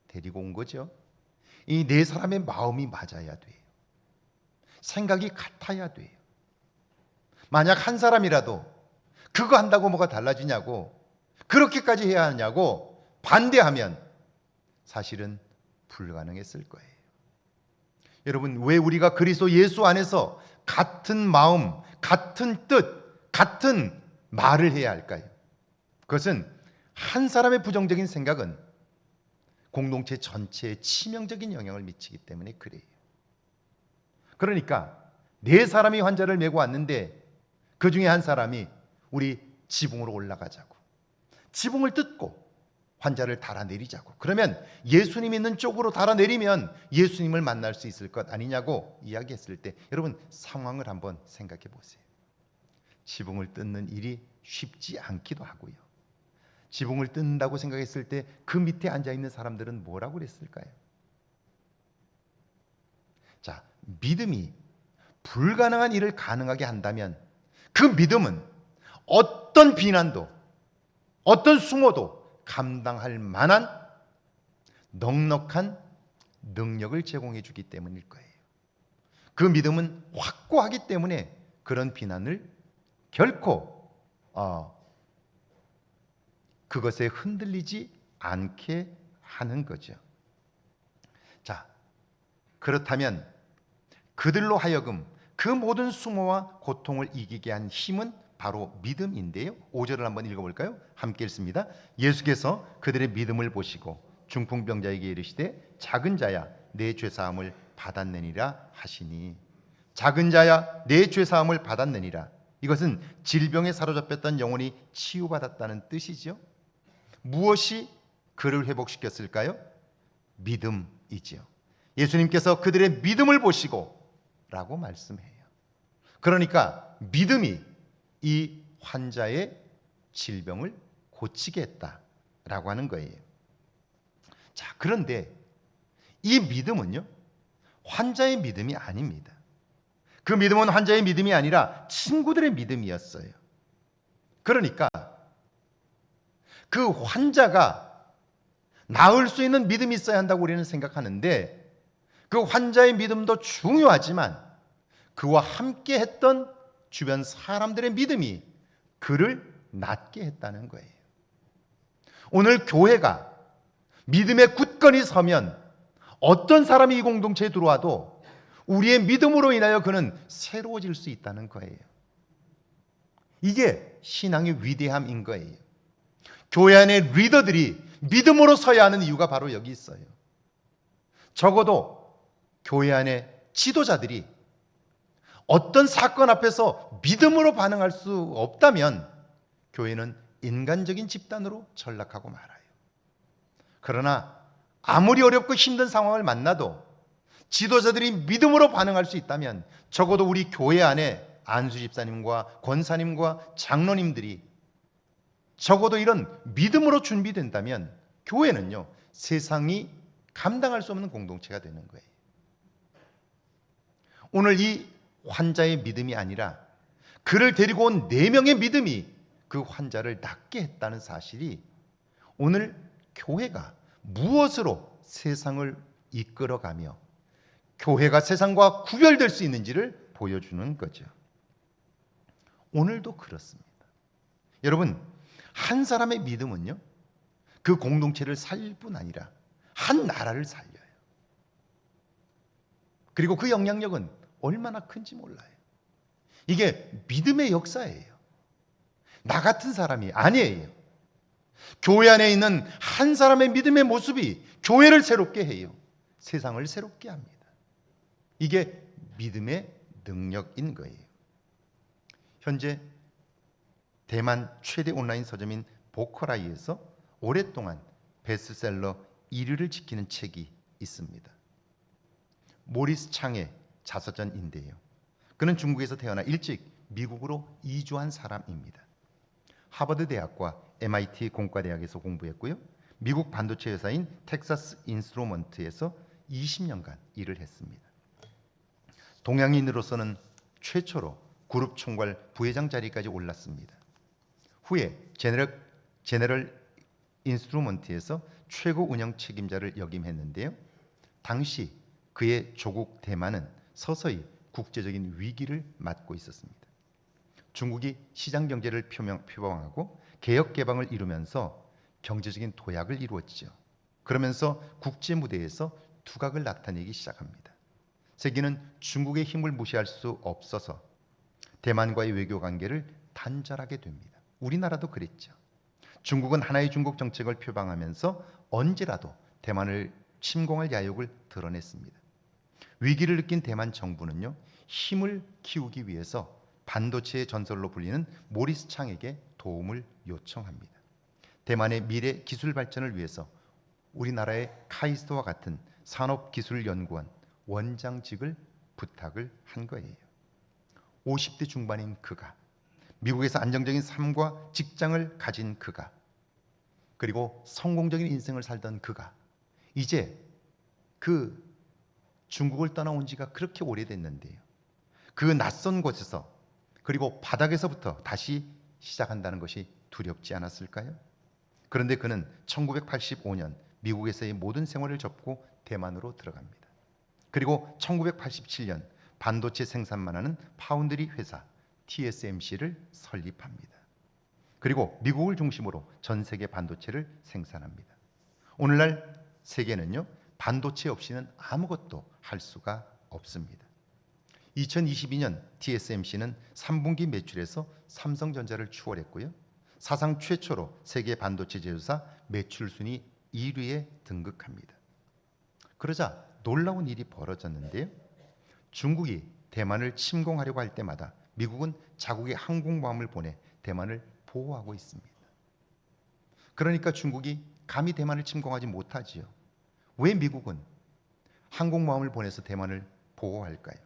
데리고 온 거죠. 이 네 사람의 마음이 맞아야 돼요. 생각이 같아야 돼요. 만약 한 사람이라도 그거 한다고 뭐가 달라지냐고, 그렇게까지 해야 하냐고 반대하면 사실은 불가능했을 거예요. 여러분, 왜 우리가 그리스도 예수 안에서 같은 마음, 같은 뜻, 같은 말을 해야 할까요? 그것은 한 사람의 부정적인 생각은 공동체 전체에 치명적인 영향을 미치기 때문에 그래요. 그러니까 네 사람이 환자를 메고 왔는데 그 중에 한 사람이 우리 지붕으로 올라가자고, 지붕을 뜯고 환자를 달아내리자고, 그러면 예수님 있는 쪽으로 달아내리면 예수님을 만날 수 있을 것 아니냐고 이야기했을 때, 여러분 상황을 한번 생각해 보세요. 지붕을 뜯는 일이 쉽지 않기도 하고요. 지붕을 뜯는다고 생각했을 때 그 밑에 앉아있는 사람들은 뭐라고 그랬을까요? 자, 믿음이 불가능한 일을 가능하게 한다면 그 믿음은 어떤 비난도, 어떤 수모도 감당할 만한 넉넉한 능력을 제공해 주기 때문일 거예요. 그 믿음은 확고하기 때문에 그런 비난을 결코 그것에 흔들리지 않게 하는 거죠. 자, 그렇다면 그들로 하여금 그 모든 수모와 고통을 이기게 한 힘은 바로 믿음인데요. 5절을 한번 읽어볼까요? 함께 읽습니다. 예수께서 그들의 믿음을 보시고 중풍병자에게 이르시되 작은 자야 내 죄사함을 받았느니라 하시니. 작은 자야 내 죄사함을 받았느니라. 이것은 질병에 사로잡혔던 영혼이 치유받았다는 뜻이죠. 무엇이 그를 회복시켰을까요? 믿음이지요. 예수님께서 그들의 믿음을 보시고 라고 말씀해요. 그러니까 믿음이 이 환자의 질병을 고치게 했다라고 하는 거예요. 자, 그런데 이 믿음은요, 환자의 믿음이 아닙니다. 그 믿음은 환자의 믿음이 아니라 친구들의 믿음이었어요. 그러니까 그 환자가 나을 수 있는 믿음이 있어야 한다고 우리는 생각하는데, 그 환자의 믿음도 중요하지만 그와 함께 했던 주변 사람들의 믿음이 그를 낫게 했다는 거예요. 오늘 교회가 믿음에 굳건히 서면 어떤 사람이 이 공동체에 들어와도 우리의 믿음으로 인하여 그는 새로워질 수 있다는 거예요. 이게 신앙의 위대함인 거예요. 교회 안에 리더들이 믿음으로 서야 하는 이유가 바로 여기 있어요. 적어도 교회 안에 지도자들이 어떤 사건 앞에서 믿음으로 반응할 수 없다면 교회는 인간적인 집단으로 전락하고 말아요. 그러나 아무리 어렵고 힘든 상황을 만나도 지도자들이 믿음으로 반응할 수 있다면 적어도 우리 교회 안에 안수 집사님과 권사님과 장로님들이 적어도 이런 믿음으로 준비된다면 교회는요, 세상이 감당할 수 없는 공동체가 되는 거예요. 오늘 이 환자의 믿음이 아니라 그를 데리고 온 4명의 믿음이 그 환자를 낫게 했다는 사실이 오늘 교회가 무엇으로 세상을 이끌어가며 교회가 세상과 구별될 수 있는지를 보여주는 거죠. 오늘도 그렇습니다. 여러분, 한 사람의 믿음은요, 그 공동체를 살릴 뿐 아니라 한 나라를 살려요. 그리고 그 영향력은 얼마나 큰지 몰라요. 이게 믿음의 역사예요. 나 같은 사람이 아니에요. 교회 안에 있는 한 사람의 믿음의 모습이 교회를 새롭게 해요. 세상을 새롭게 합니다. 이게 믿음의 능력인 거예요. 현재 대만 최대 온라인 서점인 보커라이에서 오랫동안 베스트셀러 1위를 지키는 책이 있습니다. 모리스 창의 자서전인데요. 그는 중국에서 태어나 일찍 미국으로 이주한 사람입니다. 하버드 대학과 MIT 공과대학에서 공부했고요. 미국 반도체 회사인 텍사스 인스트루먼트에서 20년간 일을 했습니다. 동양인으로서는 최초로 그룹 총괄 부회장 자리까지 올랐습니다. 후에 제너럴 인스트루먼트에서 최고 운영 책임자를 역임했는데요. 당시 그의 조국 대만은 서서히 국제적인 위기를 맞고 있었습니다. 중국이 시장 경제를 표방하고 개혁 개방을 이루면서 경제적인 도약을 이루었죠. 그러면서 국제 무대에서 두각을 나타내기 시작합니다. 세계는 중국의 힘을 무시할 수 없어서 대만과의 외교 관계를 단절하게 됩니다. 우리나라도 그랬죠. 중국은 하나의 중국 정책을 표방하면서 언제라도 대만을 침공할 야욕을 드러냈습니다. 위기를 느낀 대만 정부는요, 힘을 키우기 위해서 반도체의 전설로 불리는 모리스 창에게 도움을 요청합니다. 대만의 미래 기술 발전을 위해서 우리나라의 카이스트와 같은 산업기술연구원 원장직을 부탁을 한 거예요. 50대 중반인 그가, 미국에서 안정적인 삶과 직장을 가진 그가, 그리고 성공적인 인생을 살던 그가 이제 그 중국을 떠나온 지가 그렇게 오래됐는데요. 그 낯선 곳에서 그리고 바닥에서부터 다시 시작한다는 것이 두렵지 않았을까요? 그런데 그는 1985년 미국에서의 모든 생활을 접고 대만으로 들어갑니다. 그리고 1987년 반도체 생산만 하는 파운드리 회사 TSMC를 설립합니다. 그리고 미국을 중심으로 전 세계 반도체를 생산합니다. 오늘날 세계는요, 반도체 없이는 아무것도 할 수가 없습니다. 2022년 TSMC는 3분기 매출에서 삼성전자를 추월했고요. 사상 최초로 세계 반도체 제조사 매출 순위 1위에 등극합니다. 그러자 놀라운 일이 벌어졌는데요. 중국이 대만을 침공하려고 할 때마다 미국은 자국의 항공모함을 보내 대만을 보호하고 있습니다. 그러니까 중국이 감히 대만을 침공하지 못하지요. 왜 미국은 항공모함을 보내서 대만을 보호할까요?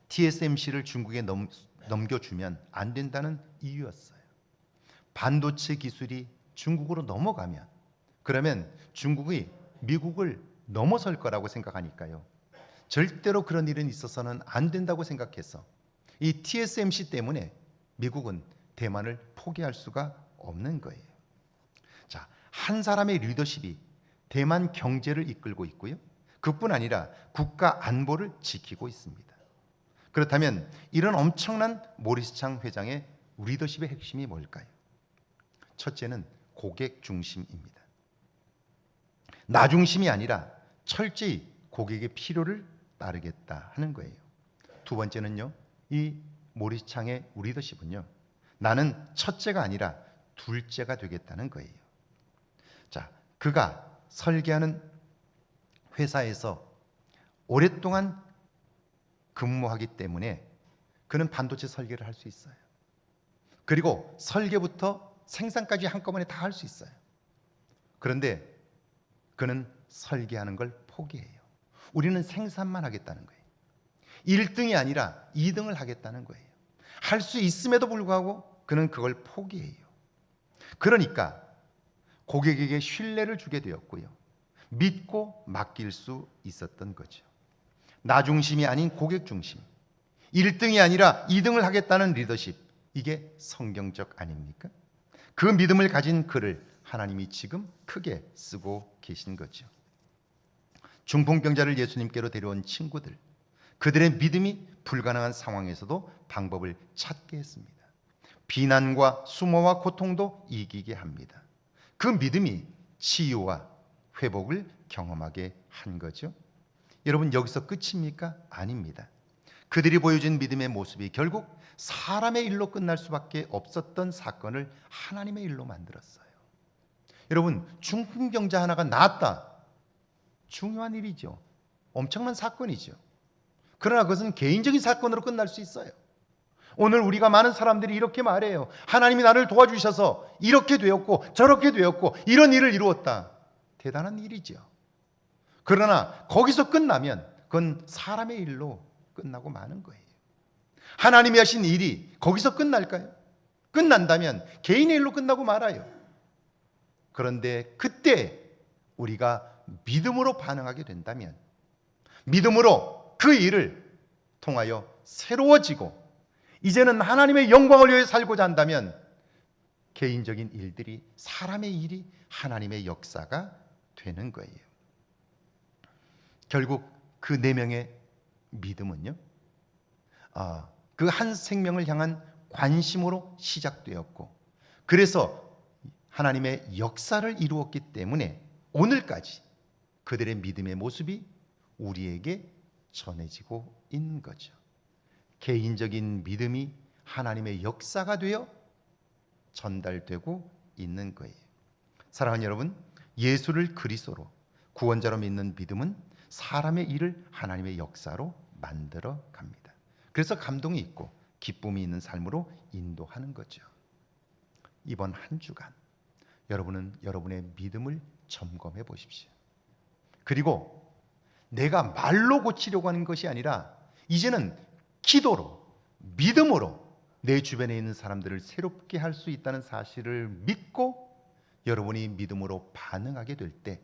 TSMC를 중국에 넘겨주면 안 된다는 이유였어요. 반도체 기술이 중국으로 넘어가면, 그러면 중국이 미국을 넘어설 거라고 생각하니까요. 절대로 그런 일은 있어서는 안 된다고 생각해서 이 TSMC 때문에 미국은 대만을 포기할 수가 없는 거예요. 자, 한 사람의 리더십이 대만 경제를 이끌고 있고요. 그뿐 아니라 국가 안보를 지키고 있습니다. 그렇다면 이런 엄청난 모리스 창 회장의 리더십의 핵심이 뭘까요? 첫째는 고객 중심입니다. 나 중심이 아니라 철저히 고객의 필요를 따르겠다 하는 거예요. 두 번째는요, 이 모리스 창의 리더십은요, 나는 첫째가 아니라 둘째가 되겠다는 거예요. 자, 그가 설계하는 회사에서 오랫동안 근무하기 때문에 그는 반도체 설계를 할 수 있어요. 그리고 설계부터 생산까지 한꺼번에 다 할 수 있어요. 그런데 그는 설계하는 걸 포기해요. 우리는 생산만 하겠다는 거예요. 1등이 아니라 2등을 하겠다는 거예요. 할 수 있음에도 불구하고 그는 그걸 포기해요. 그러니까 고객에게 신뢰를 주게 되었고요. 믿고 맡길 수 있었던 거죠. 나 중심이 아닌 고객 중심. 1등이 아니라 2등을 하겠다는 리더십. 이게 성경적 아닙니까? 그 믿음을 가진 그를 하나님이 지금 크게 쓰고 계신 거죠. 중풍병자를 예수님께로 데려온 친구들, 그들의 믿음이 불가능한 상황에서도 방법을 찾게 했습니다. 비난과 수모와 고통도 이기게 합니다. 그 믿음이 치유와 회복을 경험하게 한 거죠. 여러분, 여기서 끝입니까? 아닙니다. 그들이 보여준 믿음의 모습이 결국 사람의 일로 끝날 수밖에 없었던 사건을 하나님의 일로 만들었어요. 여러분, 중풍병자 하나가 낫다. 중요한 일이죠. 엄청난 사건이죠. 그러나 그것은 개인적인 사건으로 끝날 수 있어요. 오늘 우리가 많은 사람들이 이렇게 말해요. 하나님이 나를 도와주셔서 이렇게 되었고 저렇게 되었고 이런 일을 이루었다. 대단한 일이죠. 그러나 거기서 끝나면 그건 사람의 일로 끝나고 마는 거예요. 하나님이 하신 일이 거기서 끝날까요? 끝난다면 개인의 일로 끝나고 말아요. 그런데 그때 우리가 믿음으로 반응하게 된다면, 믿음으로 그 일을 통하여 새로워지고 이제는 하나님의 영광을 위해 살고자 한다면 개인적인 일들이, 사람의 일이 하나님의 역사가 되는 거예요. 결국 그 4명의 믿음은요, 그 한 생명을 향한 관심으로 시작되었고, 그래서 하나님의 역사를 이루었기 때문에 오늘까지 그들의 믿음의 모습이 우리에게 전해지고 있는 거죠. 개인적인 믿음이 하나님의 역사가 되어 전달되고 있는 거예요. 사랑하는 여러분, 예수를 그리스도로 구원자로 믿는 믿음은 사람의 일을 하나님의 역사로 만들어 갑니다. 그래서 감동이 있고 기쁨이 있는 삶으로 인도하는 거죠. 이번 한 주간 여러분은 여러분의 믿음을 점검해 보십시오. 그리고 내가 말로 고치려고 하는 것이 아니라 이제는 기도로, 믿음으로 내 주변에 있는 사람들을 새롭게 할 수 있다는 사실을 믿고 여러분이 믿음으로 반응하게 될 때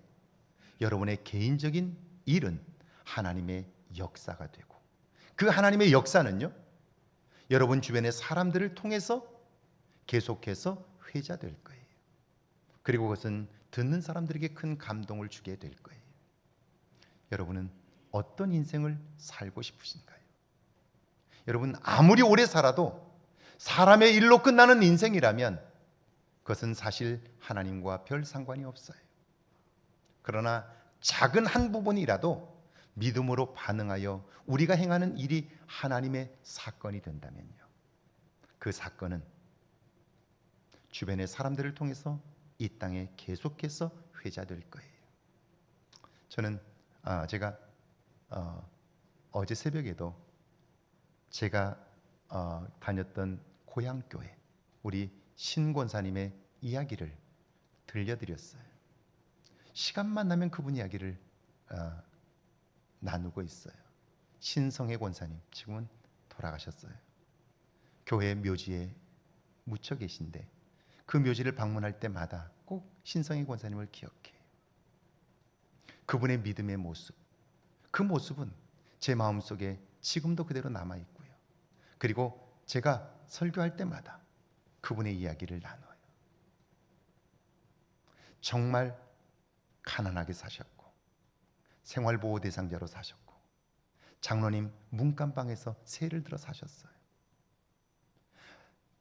여러분의 개인적인 일은 하나님의 역사가 되고, 그 하나님의 역사는요, 여러분 주변의 사람들을 통해서 계속해서 회자될 거예요. 그리고 그것은 듣는 사람들에게 큰 감동을 주게 될 거예요. 여러분은 어떤 인생을 살고 싶으신가요? 여러분, 아무리 오래 살아도 사람의 일로 끝나는 인생이라면 그것은 사실 하나님과 별 상관이 없어요. 그러나 작은 한 부분이라도 믿음으로 반응하여 우리가 행하는 일이 하나님의 사건이 된다면요, 그 사건은 주변의 사람들을 통해서 이 땅에 계속해서 회자될 거예요. 저는 제가 어제 새벽에도 제가 다녔던 고향교회 우리 신 권사님의 이야기를 들려드렸어요. 시간만 나면 그분 이야기를 나누고 있어요. 신성혜 권사님, 지금은 돌아가셨어요. 교회 묘지에 묻혀 계신데 그 묘지를 방문할 때마다 꼭 신성혜 권사님을 기억해요. 그분의 믿음의 모습, 그 모습은 제 마음속에 지금도 그대로 남아있고요. 그리고 제가 설교할 때마다 그분의 이야기를 나눠요. 정말 가난하게 사셨고 생활보호 대상자로 사셨고 장로님 문간방에서 세를 들어 사셨어요.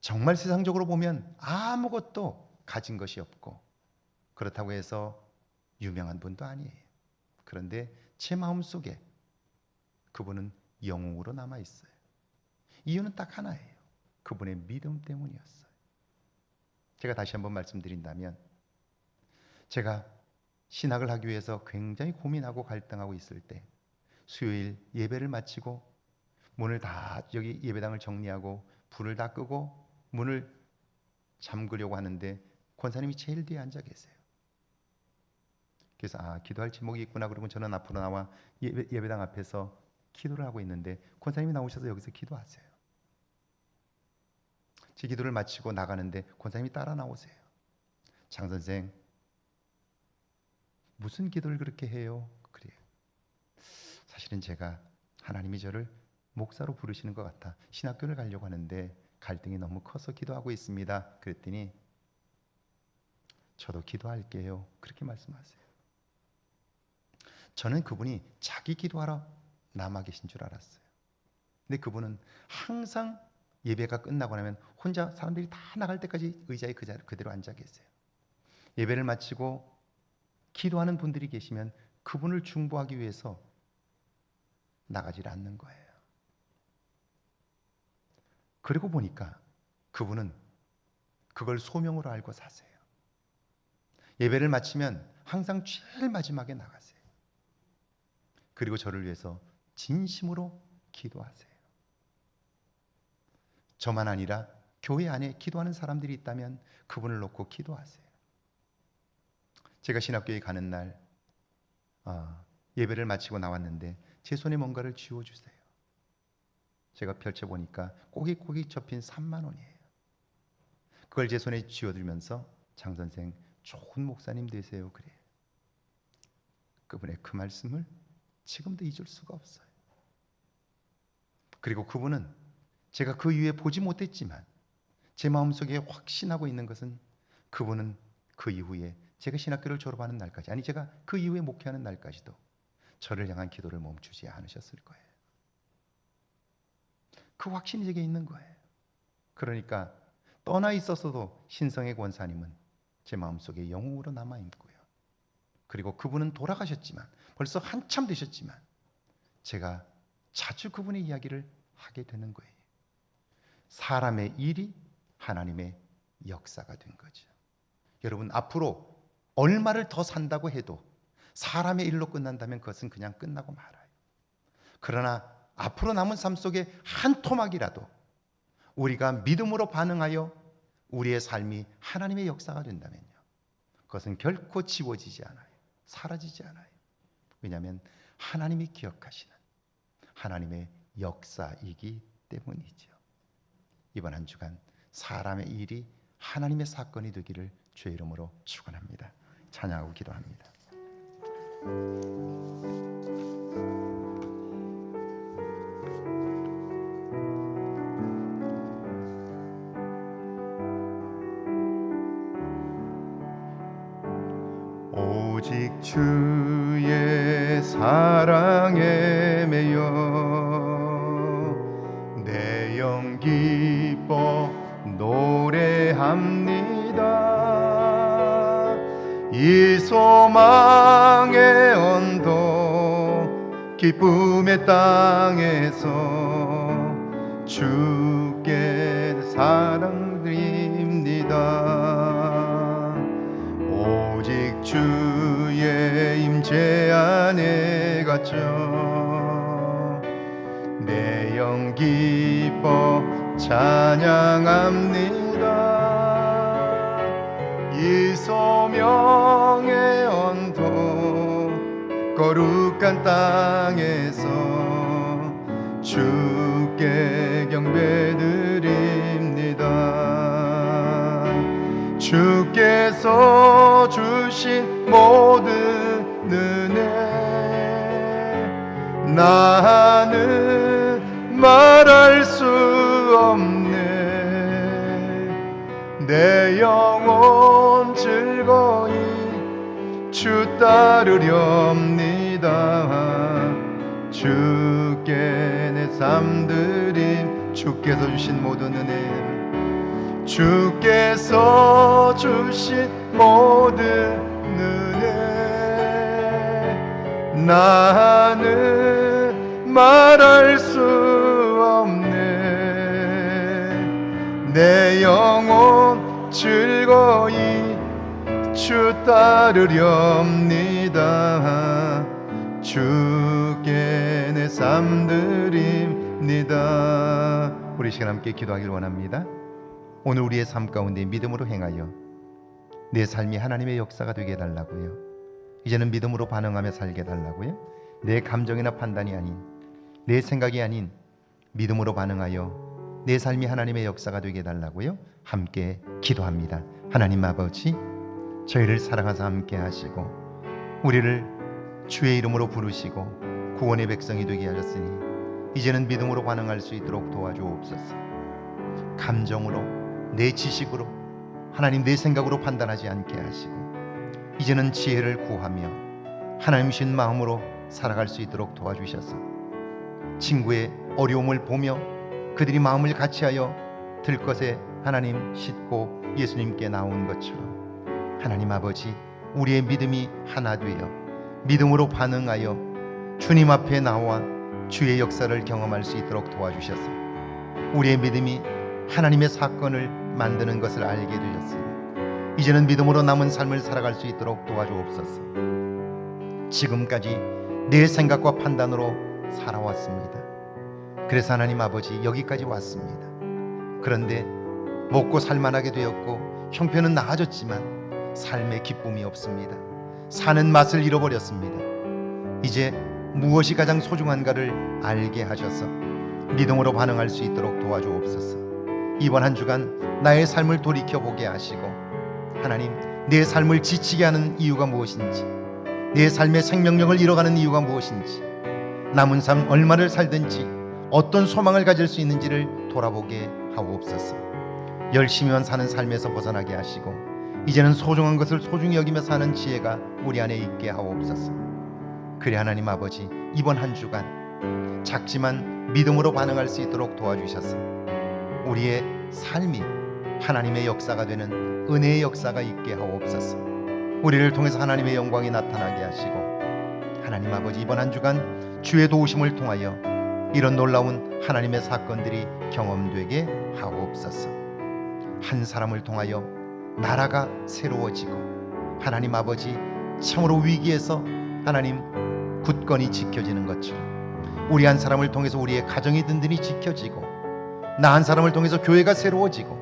정말 세상적으로 보면 아무것도 가진 것이 없고 그렇다고 해서 유명한 분도 아니에요. 그런데 제 마음속에 그분은 영웅으로 남아있어요. 이유는 딱 하나예요. 그분의 믿음 때문이었어요. 제가 다시 한번 말씀드린다면, 제가 신학을 하기 위해서 굉장히 고민하고 갈등하고 있을 때 수요일 예배를 마치고 문을 다, 여기 예배당을 정리하고 불을 다 끄고 문을 잠그려고 하는데 권사님이 제일 뒤에 앉아 계세요. 그래서 기도할 제목이 있구나. 그러고 저는 앞으로 나와 예배당 앞에서 기도를 하고 있는데 권사님이 나오셔서 여기서 기도하세요. 제 기도를 마치고 나가는데 권사님이 따라 나오세요. 장 선생, 무슨 기도를 그렇게 해요? 그래요. 사실은 제가 하나님이 저를 목사로 부르시는 것 같아 신학교를 가려고 하는데 갈등이 너무 커서 기도하고 있습니다. 그랬더니 저도 기도할게요. 그렇게 말씀하세요. 저는 그분이 자기 기도하러 남아 계신 줄 알았어요. 근데 그분은 항상 예배가 끝나고 나면 혼자 사람들이 다 나갈 때까지 의자에 그대로 앉아 계세요. 예배를 마치고 기도하는 분들이 계시면 그분을 중보하기 위해서 나가질 않는 거예요. 그리고 보니까 그분은 그걸 소명으로 알고 사세요. 예배를 마치면 항상 제일 마지막에 나가세요. 그리고 저를 위해서 진심으로 기도하세요. 저만 아니라 교회 안에 기도하는 사람들이 있다면 그분을 놓고 기도하세요. 제가 신학교에 가는 날 예배를 마치고 나왔는데 제 손에 뭔가를 쥐어주세요. 제가 펼쳐보니까 꼬깃꼬깃 접힌 3만 원이에요. 그걸 제 손에 쥐어들면서 장 선생 좋은 목사님 되세요 그래요. 그분의 그 말씀을 지금도 잊을 수가 없어요. 그리고 그분은 제가 그 이후에 보지 못했지만 제 마음속에 확신하고 있는 것은 그분은 그 이후에 제가 신학교를 졸업하는 날까지, 아니 제가 그 이후에 목회하는 날까지도 저를 향한 기도를 멈추지 않으셨을 거예요. 그 확신이 제게 있는 거예요. 그러니까 떠나 있었어도 신성의 권사님은 제 마음속에 영웅으로 남아있고요. 그리고 그분은 돌아가셨지만 벌써 한참 되셨지만 제가 자주 그분의 이야기를 하게 되는 거예요. 사람의 일이 하나님의 역사가 된 거죠. 여러분, 앞으로 얼마를 더 산다고 해도 사람의 일로 끝난다면 그것은 그냥 끝나고 말아요. 그러나 앞으로 남은 삶 속에 한 토막이라도 우리가 믿음으로 반응하여 우리의 삶이 하나님의 역사가 된다면요, 그것은 결코 지워지지 않아요. 사라지지 않아요. 왜냐하면 하나님이 기억하시는 하나님의 역사이기 때문이죠. 이번 한 주간 사람의 일이 하나님의 사건이 되기를 주의 이름으로 축원합니다. 찬양하고 기도합니다. 오직 주의 사랑에 매여 내 영 기뻐 노래합니다. 이 소망의 언덕 기쁨의 땅에서 주께 사랑드립니다. 오직 주의 임재 안에 갇혀 내 영 기뻐 찬양합니다. 이 소명의 언덕 거룩한 땅에서 주께 경배드립니다. 주께서 주신 모든 은혜 나는 말할 수 없네. 내 영혼 즐거이 주 따르렵니다. 주께 내 삶 드림 주께서 주신 모든 은혜 주께서 주신 모든 은혜 나는 말할 수 없네. 내 영혼 즐거이 주 따르렵니다. 주께 내 삶 드립니다. 우리 시간 함께 기도하길 원합니다. 오늘 우리의 삶 가운데 믿음으로 행하여 내 삶이 하나님의 역사가 되게 해달라고요. 이제는 믿음으로 반응하며 살게 해달라고요. 내 감정이나 판단이 아닌, 내 생각이 아닌 믿음으로 반응하여 내 삶이 하나님의 역사가 되게 해달라고요. 함께 기도합니다. 하나님 아버지, 저희를 사랑하사 함께 하시고 우리를 주의 이름으로 부르시고 구원의 백성이 되게 하셨으니 이제는 믿음으로 반응할 수 있도록 도와주옵소서. 감정으로, 내 지식으로, 하나님 내 생각으로 판단하지 않게 하시고 이제는 지혜를 구하며 하나님 신 마음으로 살아갈 수 있도록 도와주셔서 친구의 어려움을 보며 그들이 마음을 같이하여 들것에 하나님 싣고 예수님께 나온 것처럼 하나님 아버지, 우리의 믿음이 하나 되어 믿음으로 반응하여 주님 앞에 나와 주의 역사를 경험할 수 있도록 도와주셔서 우리의 믿음이 하나님의 사건을 만드는 것을 알게 되셨으니 이제는 믿음으로 남은 삶을 살아갈 수 있도록 도와주옵소서. 지금까지 내 생각과 판단으로 살아왔습니다. 그래서 하나님 아버지, 여기까지 왔습니다. 그런데 먹고 살만하게 되었고 형편은 나아졌지만 삶의 기쁨이 없습니다. 사는 맛을 잃어버렸습니다. 이제 무엇이 가장 소중한가를 알게 하셔서 믿음으로 반응할 수 있도록 도와주옵소서. 이번 한 주간 나의 삶을 돌이켜보게 하시고 하나님, 내 삶을 지치게 하는 이유가 무엇인지, 내 삶의 생명력을 잃어가는 이유가 무엇인지, 남은 삶 얼마를 살든지 어떤 소망을 가질 수 있는지를 돌아보게 하옵소서. 열심히만 사는 삶에서 벗어나게 하시고 이제는 소중한 것을 소중히 여기며 사는 지혜가 우리 안에 있게 하옵소서. 그래 하나님 아버지, 이번 한 주간 작지만 믿음으로 반응할 수 있도록 도와주셔서 우리의 삶이 하나님의 역사가 되는 은혜의 역사가 있게 하옵소서. 우리를 통해서 하나님의 영광이 나타나게 하시고 하나님 아버지, 이번 한 주간 주의 도우심을 통하여 이런 놀라운 하나님의 사건들이 경험되게 하옵소서. 한 사람을 통하여 나라가 새로워지고 하나님 아버지, 참으로 위기에서 하나님 굳건히 지켜지는 것처럼 우리 한 사람을 통해서 우리의 가정이 든든히 지켜지고 나 한 사람을 통해서 교회가 새로워지고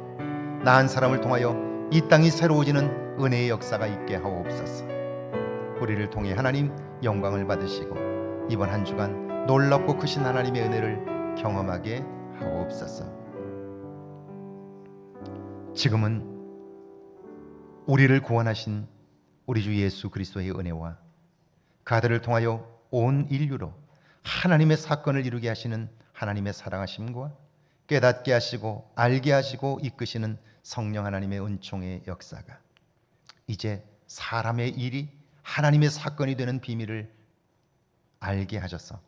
나 한 사람을 통하여 이 땅이 새로워지는 은혜의 역사가 있게 하옵소서. 우리를 통해 하나님 영광을 받으시고 이번 한 주간 놀랍고 크신 하나님의 은혜를 경험하게 하옵소서. 지금은 우리를 구원하신 우리 주 예수 그리스도의 은혜와 그 아들을 통하여 온 인류로 하나님의 사건을 이루게 하시는 하나님의 사랑하심과 깨닫게 하시고 알게 하시고 이끄시는 성령 하나님의 은총의 역사가 이제 사람의 일이 하나님의 사건이 되는 비밀을 알게 하셔서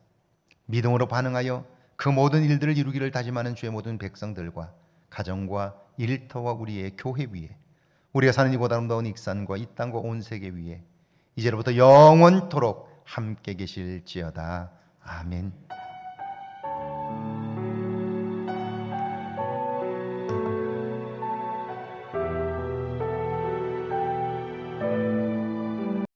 믿음으로 반응하여 그 모든 일들을 이루기를 다짐하는 주의 모든 백성들과 가정과 일터와 우리의 교회 위에 우리가 사는 이곳 아름다운 익산과 이 땅과 온 세계 위에 이제로부터 영원토록 함께 계실지어다. 아멘.